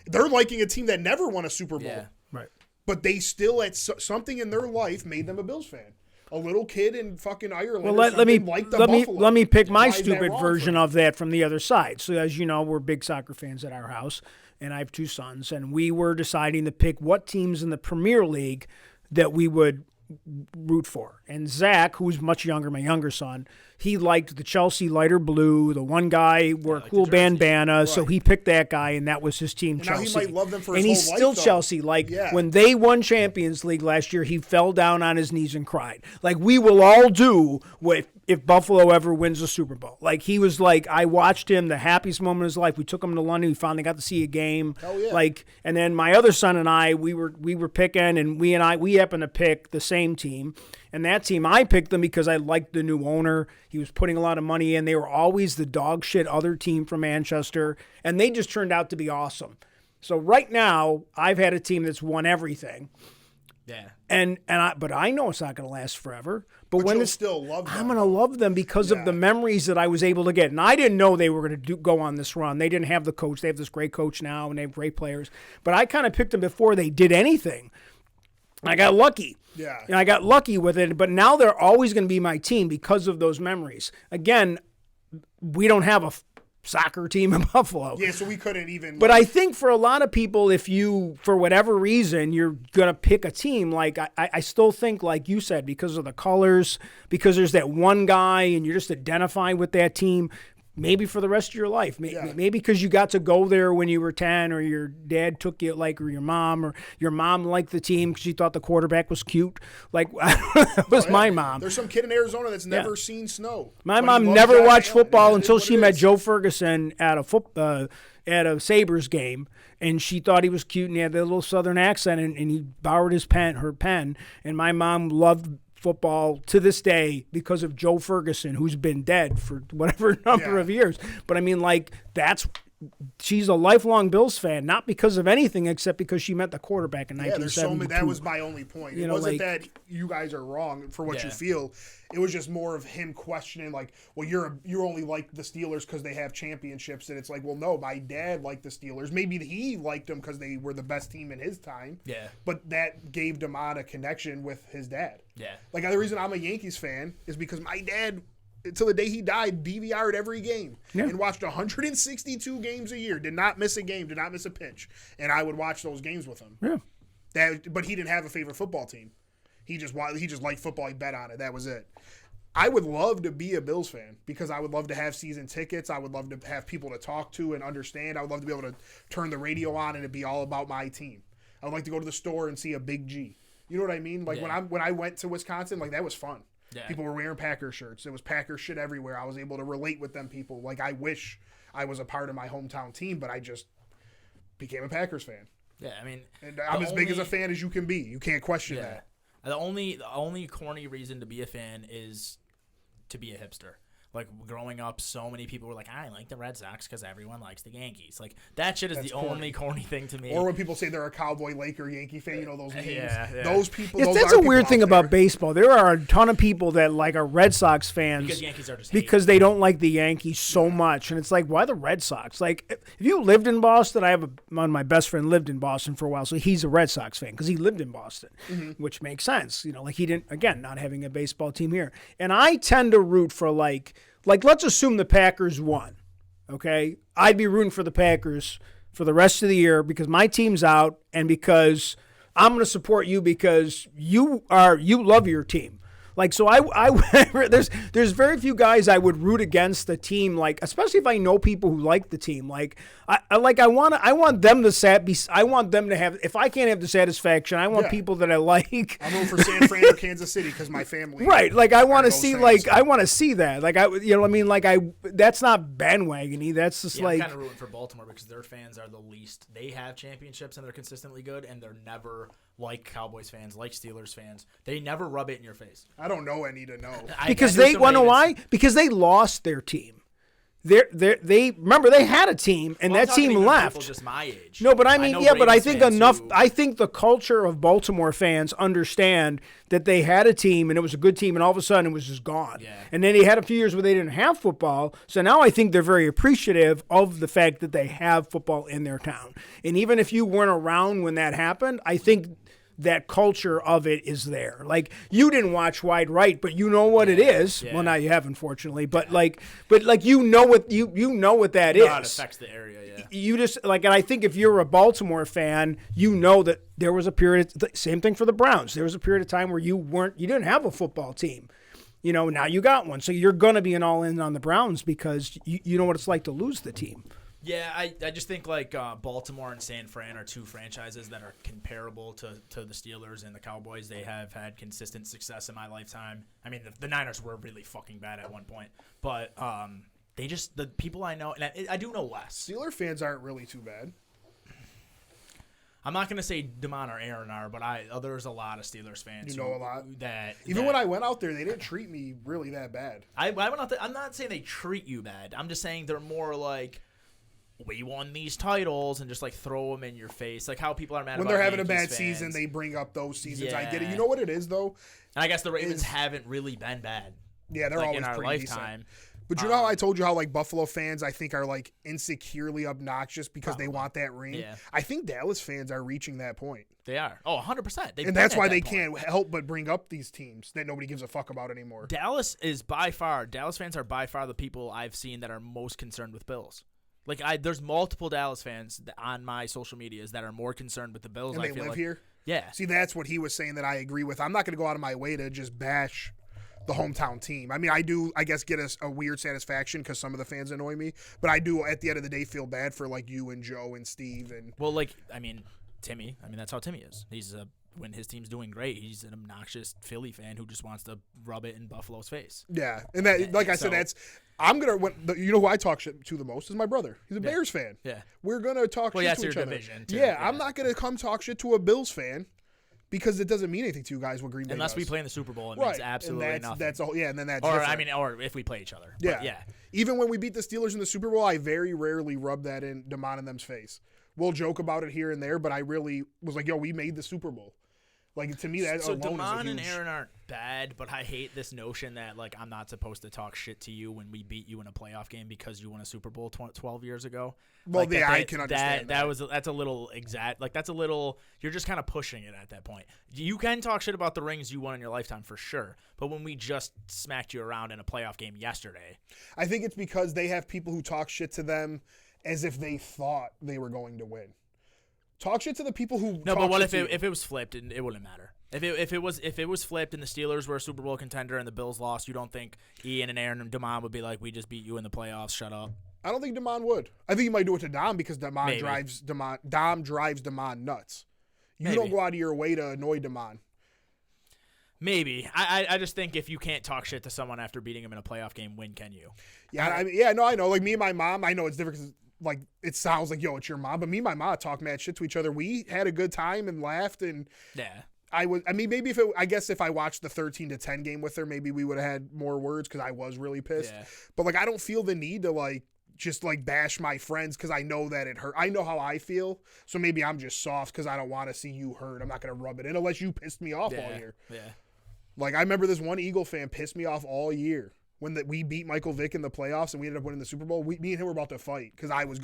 They're liking a team that never won a Super Bowl. Yeah. Right. But they still, at something in their life, made them a Bills fan. A little kid in fucking Ireland. Well, let me pick my stupid version of that from the other side. So as you know, we're big soccer fans at our house, and I have 2 sons, and we were deciding to pick what teams in the Premier League that we would root for. And Zach, who's much younger, my younger son, he liked the Chelsea lighter blue. The one guy wore a cool bandana, right. So he picked that guy, and that was his team, and Chelsea. Now he might love them for his and whole he's still life, Chelsea. Like when they won Champions League last year, he fell down on his knees and cried. Like we will all do if Buffalo ever wins a Super Bowl. Like he was like, I watched him, the happiest moment of his life. We took him to London. We finally got to see a game. Hell yeah. Like, and then my other son and I, we were picking, and we happened to pick the same team. And that team, I picked them because I liked the new owner. He was putting a lot of money in. They were always the dog shit other team from Manchester, and they just turned out to be awesome. So right now, I've had a team that's won everything. Yeah. But I know it's not going to last forever. But when you'll still love them. I'm going to love them because of the memories that I was able to get. And I didn't know they were going to go on this run. They didn't have the coach. They have this great coach now, and they have great players. But I kind of picked them before they did anything. I got lucky. Yeah. And I got lucky with it, but now they're always going to be my team because of those memories. Again, we don't have a soccer team in Buffalo. Yeah, so we couldn't even. But I think for a lot of people, if you, for whatever reason, you're going to pick a team, like I still think, like you said, because of the colors, because there's that one guy and you're just identifying with that team. Maybe for the rest of your life. Maybe because you got to go there when you were 10, or your dad took you, like, or your mom liked the team because she thought the quarterback was cute. Like, that was my mom. There's some kid in Arizona that's never seen snow. My mom never watched football until she met Joe Ferguson at a Sabres game, and she thought he was cute, and he had that little southern accent, and he borrowed her pen, and my mom loved football to this day because of Joe Ferguson, who's been dead for whatever number of years. But I mean, like, she's a lifelong Bills fan, not because of anything except because she met the quarterback in 1972. That was my only point. It wasn't that you guys are wrong for what you feel. It was just more of him questioning, like, well, you only like the Steelers because they have championships, and it's like, well, no, my dad liked the Steelers. Maybe he liked them because they were the best team in his time. Yeah. But that gave Damon a connection with his dad. Yeah. Like, the reason I'm a Yankees fan is because my dad, until the day he died, DVR'd every game and watched 162 games a year. Did not miss a game. Did not miss a pitch. And I would watch those games with him. Yeah. But he didn't have a favorite football team. He just liked football. He bet on it. That was it. I would love to be a Bills fan because I would love to have season tickets. I would love to have people to talk to and understand. I would love to be able to turn the radio on and it be all about my team. I would like to go to the store and see a Big G. You know what I mean? Like when I went to Wisconsin, like that was fun. Yeah. People were wearing Packer shirts. There was Packer shit everywhere. I was able to relate with them people. Like I wish I was a part of my hometown team, but I just became a Packers fan. Yeah, I mean, and I'm as big as a fan as you can be. You can't question that. The only corny reason to be a fan is to be a hipster. Like growing up, so many people were like, I like the Red Sox because everyone likes the Yankees. Like that shit is the only corny thing to me. Or when people say they're a Cowboy, Laker, Yankee fan, you know those memes. Yeah. Those people. Yes, that's a weird thing about baseball. There are a ton of people that like are Red Sox fans because Yankees are just because they don't like the Yankees so much, and it's like, why the Red Sox? Like, if you lived in Boston, I have one of my best friend lived in Boston for a while, so he's a Red Sox fan because he lived in Boston, which makes sense. You know, like he didn't, again, not having a baseball team here, and I tend to root for like let's assume the Packers won, okay? I'd be rooting for the Packers for the rest of the year because my team's out and because I'm going to support you because you love your team. Like, so there's very few guys I would root against the team, like, especially if I know people who like the team. Like, I want them to have, if I can't have the satisfaction, I want people that I like. I'm rooting for San Fran or Kansas City because my family. Right. Like, I want to see, I want to see that. Like, you know what I mean? Like, that's not bandwagony. That's just I'm kind of rooting for Baltimore because their fans are the least. They have championships and they're consistently good, and they're never like Cowboys fans, like Steelers fans. They never rub it in your face. I don't know any to know. Because they want to know why? Because they lost their team. They remember they had a team and that team left. People just my age. No, but I mean, but I think I think the culture of Baltimore fans understand that they had a team and it was a good team, and all of a sudden it was just gone. Yeah. And then they had a few years where they didn't have football. So now I think they're very appreciative of the fact that they have football in their town. And even if you weren't around when that happened, I think that culture of it is there. Like, you didn't watch Wide Right, but you know what it is. Yeah. Well, now you have, unfortunately. But you know what that is. How it affects the area. Yeah. You just and I think if you're a Baltimore fan, you know that there was a period. Same thing for the Browns. There was a period of time where you didn't have a football team. You know, now you got one, so you're gonna be an all in on the Browns because you know what it's like to lose the team. Yeah, I just think like Baltimore and San Fran are two franchises that are comparable to the Steelers and the Cowboys. They have had consistent success in my lifetime. I mean, the Niners were really fucking bad at one point, but the people I know, and I do know less. Steeler fans aren't really too bad. I'm not going to say Damon or Aaron are, but there's a lot of Steelers fans. You know a lot? Even when I went out there, they didn't treat me really that bad. I went out there. I'm not saying they treat you bad. I'm just saying they're more like, we won these titles, and just like throw them in your face, like how people are mad when about they're having Yankees a bad fans. season. They bring up those seasons. Yeah. I get it. You know what it is though? And I guess the Ravens haven't really been bad. Yeah, they're always in our pretty lifetime. Decent. But you know how I told you how like Buffalo fans I think are like insecurely obnoxious because they want that ring? Yeah. I think Dallas fans are reaching that point. They are. Oh, 100%. And that's why they can't help but bring up these teams that nobody gives a fuck about anymore. Dallas fans are by far the people I've seen that are most concerned with Bills. Like, there's multiple Dallas fans on my social medias that are more concerned with the Bills. And they live here? Yeah. See, that's what he was saying that I agree with. I'm not going to go out of my way to just bash the hometown team. I mean, I do, I guess, get a weird satisfaction because some of the fans annoy me. But I do, at the end of the day, feel bad for, like, you and Joe and Steve. And well, like, I mean, Timmy. I mean, that's how Timmy is. He's when his team's doing great, he's an obnoxious Philly fan who just wants to rub it in Buffalo's face. Yeah, and that, like I said, you know who I talk shit to the most is my brother. He's a Bears fan. Yeah, we're gonna talk shit to each other. Division too. Yeah, I'm not gonna come talk shit to a Bills fan because it doesn't mean anything to you guys what Green Bay unless does. We play in the Super Bowl. It means absolutely nothing. That's all. Yeah, and then that's or if we play each other. Yeah, but yeah. Even when we beat the Steelers in the Super Bowl, I very rarely rub that in Damon and them's face. We'll joke about it here and there, but I really was like, yo, we made the Super Bowl. Like, to me, that so alone Damon is a huge... and Aaron aren't bad, but I hate this notion that, like, I'm not supposed to talk shit to you when we beat you in a playoff game because you won a Super Bowl 12 years ago. Well, like, I can understand that. That's a little exact. Like, that's a little... You're just kind of pushing it at that point. You can talk shit about the rings you won in your lifetime for sure, but when we just smacked you around in a playoff game yesterday... I think it's because they have people who talk shit to them as if they thought they were going to win. Talk shit to the people who... No, but what if it was flipped and it wouldn't matter? If it was flipped and the Steelers were a Super Bowl contender and the Bills lost, you don't think Ian and Aaron and Damon would be like, we just beat you in the playoffs, shut up? I don't think Damon would. I think he might do it to Dom because Dom drives Damon nuts. You don't go out of your way to annoy Damon. Maybe. I just think if you can't talk shit to someone after beating him in a playoff game, when can you? Yeah, I know. Like, me and my mom, I know it's different because, like, it sounds like, yo, it's your mom. But me and my mom talk mad shit to each other. We had a good time and laughed and... Yeah. I mean, maybe if I watched the 13-10 game with her, maybe we would have had more words because I was really pissed. Yeah. But like, I don't feel the need to like just like bash my friends because I know that it hurt. I know how I feel, so maybe I'm just soft because I don't want to see you hurt. I'm not gonna rub it in unless you pissed me off all year. Yeah. Like I remember this one Eagle fan pissed me off all year. When we beat Michael Vick in the playoffs and we ended up winning the Super Bowl, me and him were about to fight because I was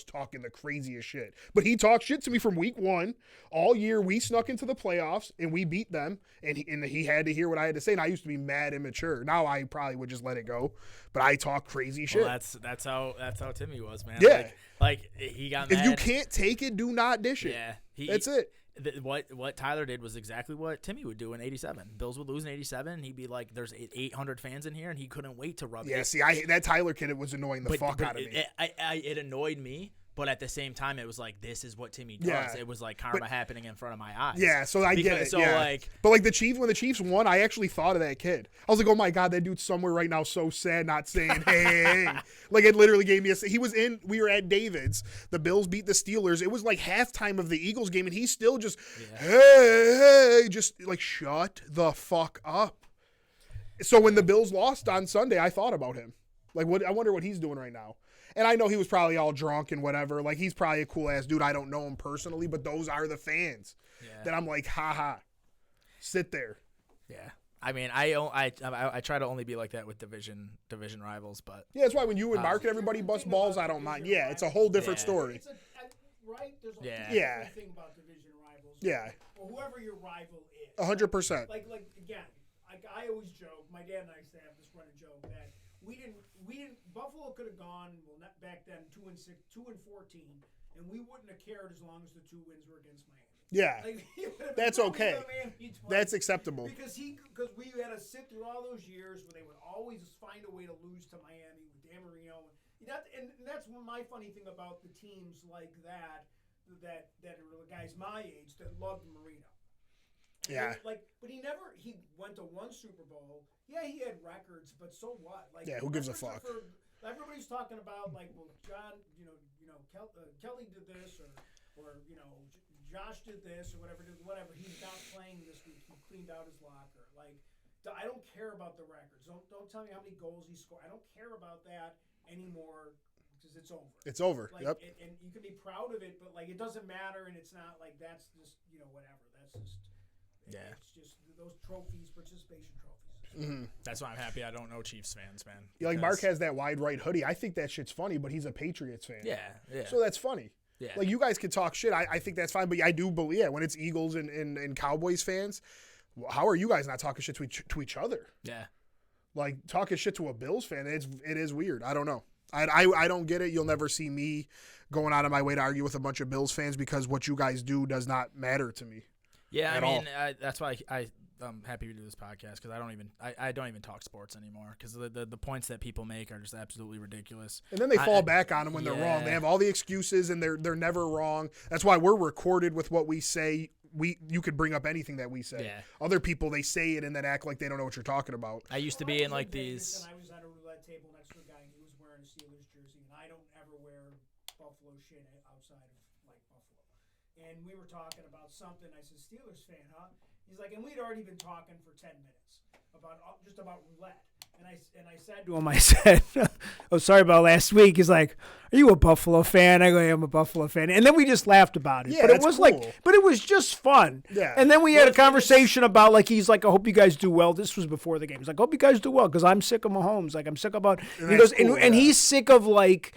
talking the craziest shit. But he talked shit to me from week 1 all year. We snuck into the playoffs and we beat them, and he had to hear what I had to say. And I used to be mad and immature. Now I probably would just let it go, but I talk crazy shit. Well, that's how Timmy was, man. Yeah, like he got mad. If you can't take it, do not dish it. Yeah, that's it. What Tyler did was exactly what Timmy would do in '87. Bills would lose in '87, and he'd be like, "There's 800 fans in here," and he couldn't wait to rub it. Yeah, see, that Tyler kid, it was annoying the fuck out of me. It annoyed me, but at the same time, it was like, this is what Timmy does. Yeah. It was like karma happening in front of my eyes. Yeah, so I get it. So but like when the Chiefs won, I actually thought of that kid. I was like, oh my god, that dude's somewhere right now, so sad, not saying hey. Like it literally gave me we were at David's. The Bills beat the Steelers. It was like halftime of the Eagles game, and he's still just hey, just like shut the fuck up. So when the Bills lost on Sunday, I thought about him. Like I wonder what he's doing right now. And I know he was probably all drunk and whatever. Like, he's probably a cool-ass dude. I don't know him personally, but those are the fans that I'm like, ha-ha, sit there. Yeah. I mean, I try to only be like that with division rivals, but... Yeah, that's why when you and Mark and everybody bust balls, I don't mind. Yeah, it's a whole different story. Right? There's a different thing about division rivals. Yeah. Or whoever your rival is. 100%. Like again, I always joke, my dad and I used to have this running joke that we didn't. Buffalo could have gone back then 2-6, 2-14, and we wouldn't have cared as long as the 2 wins were against Miami. Yeah, that's okay. That's acceptable. Because we had to sit through all those years where they would always find a way to lose to Miami with Dan Marino, and that's my funny thing about the teams like that are the guys my age that loved Marino. Yeah. But he went to 1 Super Bowl. Yeah, he had records, but so what? Like, yeah, who gives a fuck? Everybody's talking about like, well, John, Kelly did this, or Josh did this, or whatever. He's not playing this week. He cleaned out his locker. Like, I don't care about the records. Don't tell me how many goals he scored. I don't care about that anymore because it's over. It's over. Like, yep. And you can be proud of it, but like, it doesn't matter, and it's not like that's just whatever. That's just. Yeah. It's just those trophies, participation trophies. Mm-hmm. That's why I'm happy I don't know Chiefs fans, man. Yeah, like Mark has that wide right hoodie. I think that shit's funny, but he's a Patriots fan. Yeah. So that's funny. Yeah. Like, you guys can talk shit. I think that's fine, but I do believe, when it's Eagles and Cowboys fans, how are you guys not talking shit to each other? Yeah. Like, talking shit to a Bills fan, it is weird. I don't know. I don't get it. You'll never see me going out of my way to argue with a bunch of Bills fans because what you guys do does not matter to me. Yeah, I mean, that's why I'm happy to do this podcast because I don't even talk sports anymore because the points that people make are just absolutely ridiculous. And then they fall back on them when they're wrong. They have all the excuses and they're never wrong. That's why we're recorded with what we say. You could bring up anything that we say. Yeah. Other people, they say it and then act like they don't know what you're talking about. I used to be in like these. And I was at a roulette table next to a guy and he was wearing a Steelers jersey, and I don't ever wear Buffalo shit outside of like Buffalo. And we were talking about something. I said, Steelers fan, huh? He's like, and we'd already been talking for 10 minutes about roulette. And I said to him, I said, oh, sorry about last week. He's like, are you a Buffalo fan? I go, yeah, I'm a Buffalo fan. And then we just laughed about it. Yeah, but it was cool. but it was just fun. Yeah. And then we had a conversation about, like, he's like, I hope you guys do well. This was before the game. He's like, I hope you guys do well because I'm sick of Mahomes. Like, I'm sick about. And he goes, cool, and he's sick of, like,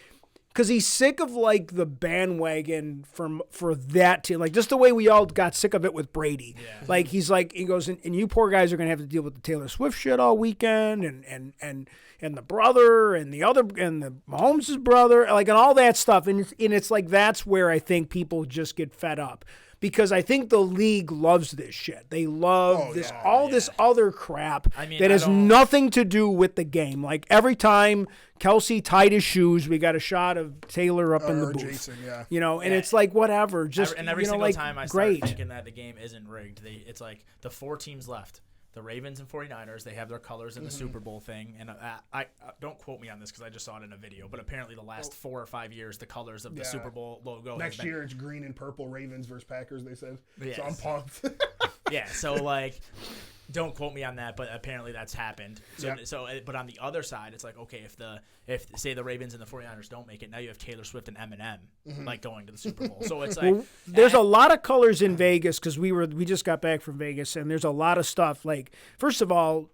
because he's sick of, like, the bandwagon for that team. Like, just the way we all got sick of it with Brady. Yeah. Like, he goes, and you poor guys are going to have to deal with the Taylor Swift shit all weekend and the brother and the other and the Mahomes' brother, like, and all that stuff. And it's like that's where I think people just get fed up. Because I think the league loves this shit. They love this other crap that has nothing to do with the game. Like, every time Kelsey tied his shoes, we got a shot of Taylor up in the booth. Jason, yeah. And it's like, whatever. Just every single time I start thinking that the game isn't rigged, it's like the 4 teams left. The Ravens and 49ers, they have their colors in the Super Bowl thing. And I don't quote me on this because I just saw it in a video, but apparently the last 4 or 5 years, the colors of the Super Bowl logo. Next year, it's green and purple, Ravens versus Packers, they said. Yes. So I'm pumped. Yeah, so like, don't quote me on that, but apparently that's happened. So, but on the other side, it's like, okay, if say the Ravens and the 49ers don't make it, now you have Taylor Swift and Eminem like going to the Super Bowl. So it's like there's a lot of colors in Vegas because we just got back from Vegas, and there's a lot of stuff. Like, first of all,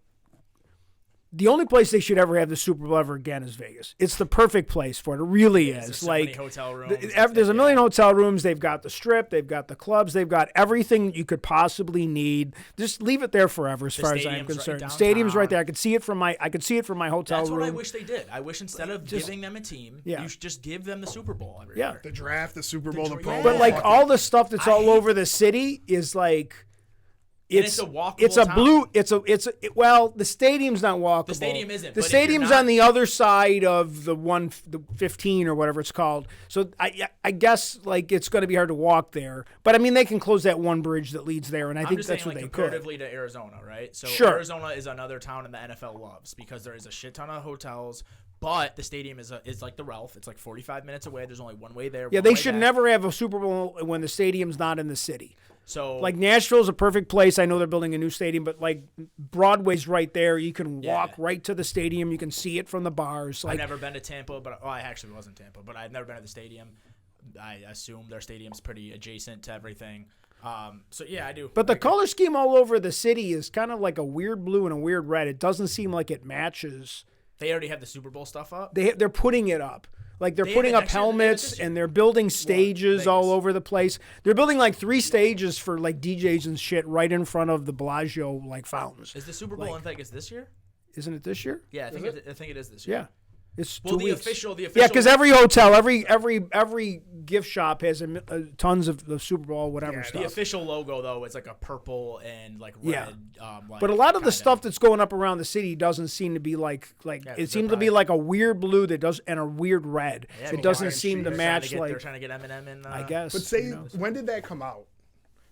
the only place they should ever have the Super Bowl ever again is Vegas. It's the perfect place for it. It really is. There's so like many hotel rooms. There's a million hotel rooms. They've got the Strip. They've got the clubs. They've got everything you could possibly need. Just leave it there forever, as far as I'm concerned. The stadium's right there. I could see it from my hotel That's room. That's what I wish they did. I wish instead of giving them a team, you should just give them the Super Bowl every year. The draft, the Super Bowl, the Pro Bowl. But like all the stuff that's all over the city is like. It's a walkable town. Well, the stadium's not walkable. The stadium isn't. The stadium's on the other side of the 15 or whatever it's called. So I guess like it's going to be hard to walk there. But I mean, they can close that one bridge that leads there, and I think that's what they could. Comparatively to Arizona, right? So Arizona is another town in the NFL loves because there is a shit ton of hotels. But the stadium is like the Ralph. It's like 45 minutes away. There's only one way there. Yeah, they should never have a Super Bowl when the stadium's not in the city. So like Nashville's a perfect place. I know they're building a new stadium, but like Broadway's right there. You can walk right to the stadium. You can see it from the bars. Like, I've never been to Tampa, but I actually was in Tampa, but I've never been to the stadium. I assume their stadium's pretty adjacent to everything. So yeah, I do. But the color scheme all over the city is kind of like a weird blue and a weird red. It doesn't seem like it matches. They already have the Super Bowl stuff up? They're putting it up. Like they're putting up helmets and they're building stages all over the place. They're building like 3 stages for like DJs and shit right in front of the Bellagio like fountains. Is the Super Bowl in Vegas this year? Isn't it this year? Yeah, I think it is this year. Yeah. It's well, 2 weeks. The official. Yeah, because every hotel, every gift shop has tons of the Super Bowl, whatever stuff. The official logo though is like a purple and like red. But a lot of the stuff that's going up around the city doesn't seem to be like it seems to be like a weird blue and a weird red. Yeah, it doesn't seem to match. They're trying to get Eminem in. I guess. But when did that come out?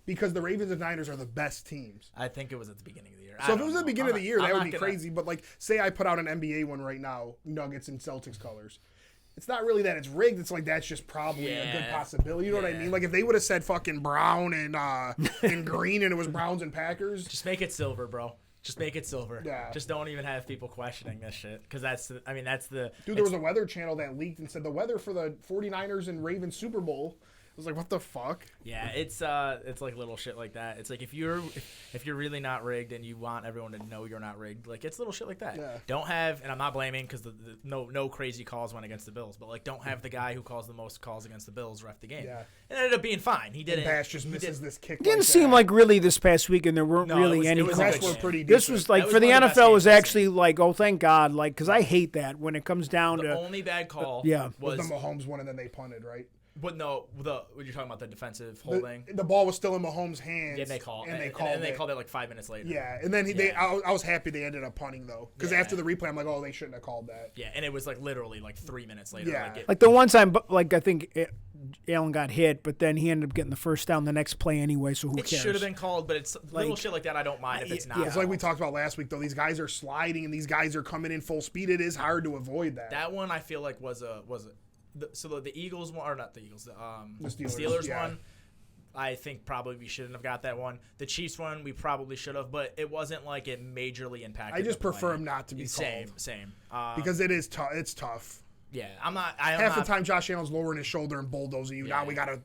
Because the Ravens and Niners are the best teams. I think it was at the beginning of the year. So if it was at the beginning of the year, that would be crazy. But like, say I put out an NBA one right now, Nuggets and Celtics colors. It's not really that it's rigged. It's like that's just probably a good possibility. You know what I mean? Like if they would have said fucking brown and green and it was Browns and Packers. Just make it silver, bro. Just make it silver. Yeah. Just don't even have people questioning this shit. Because that's the... Dude, there was a weather channel that leaked and said the weather for the 49ers and Ravens Super Bowl. I was like, what the fuck? Yeah, it's like little shit like that. It's like if you're really not rigged and you want everyone to know you're not rigged, like it's little shit like that. Yeah. Don't have, and I'm not blaming because no crazy calls went against the Bills, but like don't have the guy who calls the most calls against the Bills ref the game. Yeah. It ended up being fine. He didn't. Bash just misses this kick. It didn't seem like really this past weekend there weren't really any calls. This was like for the NFL was actually like, oh thank God, like because I hate that when it comes down to the only bad call. Was the Mahomes one and then they punted, right? But no, when you're talking about the defensive holding, the ball was still in Mahomes' hands. Yeah, they called it like 5 minutes later. Yeah, and then I was happy they ended up punting though, because after the replay, I'm like, oh, they shouldn't have called that. Yeah, and it was like literally like 3 minutes later. Yeah, like the one time, like I think Allen got hit, but then he ended up getting the first down the next play anyway. So who cares? It should have been called, but it's little shit like that. I don't mind if it's not. It's like we talked about last week though. These guys are sliding and these guys are coming in full speed. It is hard to avoid that. That one I feel like was a. So the Eagles one, or not the Eagles, the Steelers one, I think probably we shouldn't have got that one. The Chiefs one, we probably should have, but it wasn't like it majorly impacted. I just prefer them not to be called. Same. Because it is tough. It's tough. Yeah, I'm not. Half the time, Josh Allen's lowering his shoulder and bulldozing you. Yeah. Now we gotta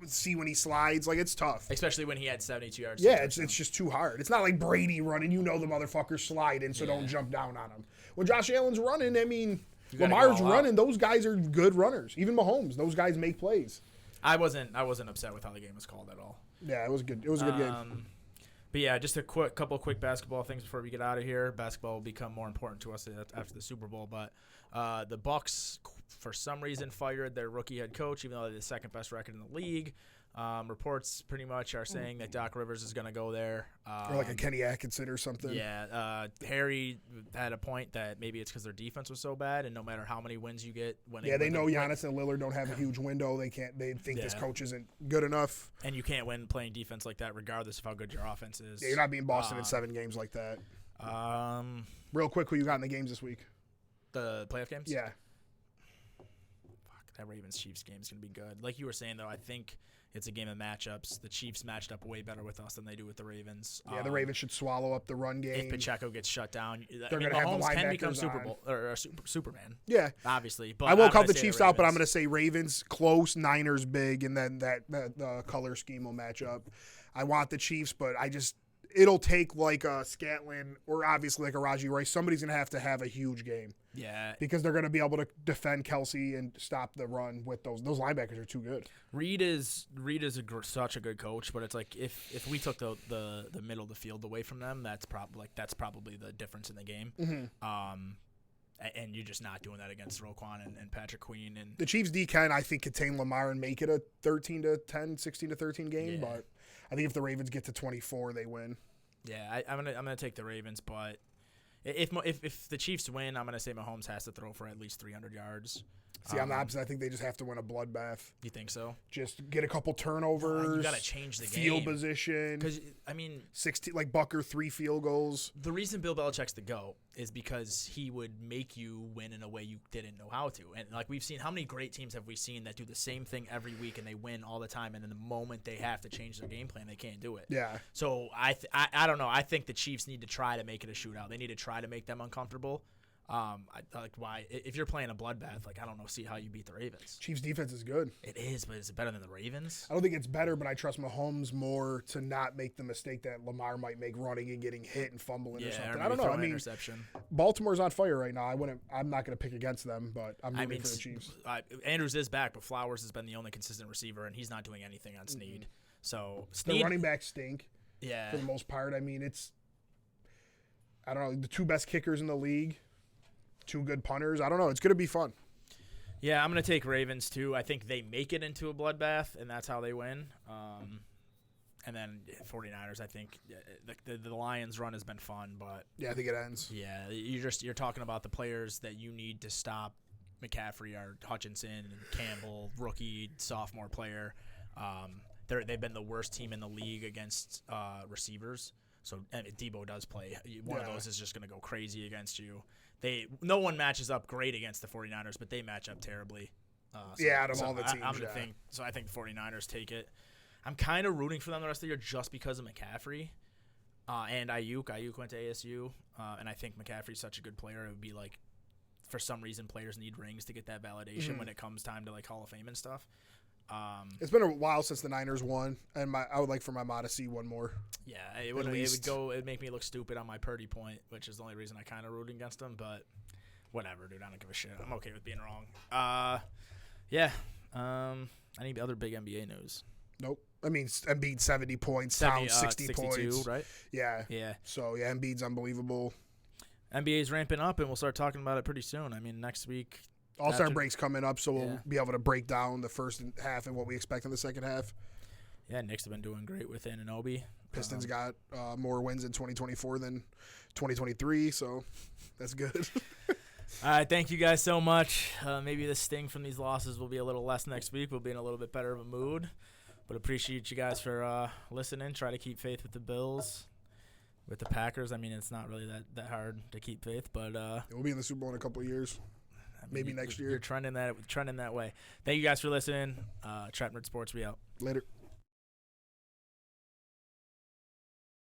see when he slides. Like it's tough, especially when he had 72 yards. Yeah, it's just too hard. It's not like Brady running. You know the motherfucker's sliding, so don't jump down on him. When Josh Allen's running, I mean. Lamar's running. Those guys are good runners. Even Mahomes. Those guys make plays. I wasn't upset with how the game was called at all. Yeah, it was good. It was a good game. But yeah, just a couple of quick basketball things before we get out of here. Basketball will become more important to us after the Super Bowl. But the Bucks, for some reason, fired their rookie head coach, even though they're the second best record in the league. Reports pretty much are saying that Doc Rivers is going to go there. Or like a Kenny Atkinson or something. Yeah. Harry had a point that maybe it's because their defense was so bad, and no matter how many wins you get. They know Giannis and Lillard don't have a huge window. They think this coach isn't good enough. And you can't win playing defense like that regardless of how good your offense is. Yeah, you're not beating Boston in 7 games like that. Real quick, who you got in the games this week? The playoff games? Yeah. Fuck, that Ravens-Chiefs game is going to be good. Like you were saying, though, I think It's a game of matchups. The Chiefs matched up way better with us than they do with the Ravens. Yeah, the Ravens should swallow up the run game. If Pacheco gets shut down, they're going to have the linebackers can become Super Bowl or Superman. Yeah, obviously. But I won't count the Chiefs out, but I'm going to say Ravens close, Niners big, and then the color scheme will match up. I want the Chiefs, but it'll take like a Scatlin or obviously like a Raji Rice. Somebody's going to have a huge game. Yeah. Because they're going to be able to defend Kelsey and stop the run with those. Those linebackers are too good. Reed is such a good coach, but it's like if we took the middle of the field away from them, that's probably the difference in the game. Mm-hmm. And you're just not doing that against Roquan and Patrick Queen. And the Chiefs D can, I think, contain Lamar and make it a 13-10, 16-13 game. But I think if the Ravens get to 24, they win. Yeah, I'm gonna take the Ravens, but if the Chiefs win, I'm gonna say Mahomes has to throw for at least 300 yards. See, I'm the opposite. I think they just have to win a bloodbath. You think so? Just get a couple turnovers. You got to change the field position. Because 16 like Bucker 3 field goals. The reason Bill Belichick's the GOAT is because he would make you win in a way you didn't know how to. And like we've seen, how many great teams have we seen that do the same thing every week and they win all the time, and then the moment they have to change their game plan, they can't do it. Yeah. So I don't know. I think the Chiefs need to try to make it a shootout. They need to try to make them uncomfortable. Why? If you're playing a bloodbath, I don't know, see how you beat the Ravens. Chiefs defense is good. It is, but is it better than the Ravens? I don't think it's better, but I trust Mahomes more to not make the mistake that Lamar might make running and getting hit and fumbling or something. I don't know. Interception. Baltimore's on fire right now. I'm not going to pick against them, but I'm rooting for the Chiefs. Andrews is back, but Flowers has been the only consistent receiver, and he's not doing anything on Snead. So the running backs stink. Yeah. For the most part, I don't know, the 2 best kickers in the league. 2 good punters. I don't know. It's going to be fun. Yeah, I'm going to take Ravens, too. I think they make it into a bloodbath, and that's how they win. And then 49ers, I think the Lions run has been fun, but yeah, I think it ends. Yeah, you're talking about the players that you need to stop McCaffrey are Hutchinson, Campbell, rookie, sophomore player. They've been the worst team in the league against receivers. So Debo does play. One of those is just going to go crazy against you. No one matches up great against the 49ers, but they match up terribly. Out of all the teams. I think the 49ers take it. I'm kind of rooting for them the rest of the year just because of McCaffrey and Ayuk. Ayuk went to ASU, and I think McCaffrey's such a good player. It would be like, for some reason, players need rings to get that validation when it comes time to Hall of Fame and stuff. It's been a while since the Niners won, and I would like for my Ma to see one more. Yeah, it'd make me look stupid on my Purdy point, which is the only reason I kind of root against them. But whatever, dude, I don't give a shit. I'm okay with being wrong. Any other big NBA news? Nope. I mean, Embiid 70 points, Towns 60 points, right? Yeah. So Embiid's unbelievable. NBA's ramping up, and we'll start talking about it pretty soon. I mean, next week. All-Star break's coming up, so we'll be able to break down the first half and what we expect in the second half. Yeah, Knicks have been doing great with Anunoby. Pistons got more wins in 2024 than 2023, so that's good. All right, thank you guys so much. Maybe the sting from these losses will be a little less next week. We'll be in a little bit better of a mood. But appreciate you guys for listening. Try to keep faith with the Bills. With the Packers, I mean, it's not really that hard to keep faith, but we'll be in the Super Bowl in a couple of years. Maybe next year. You're trending that way. Thank you guys for listening. Trap Nerd Sports, we out. Later.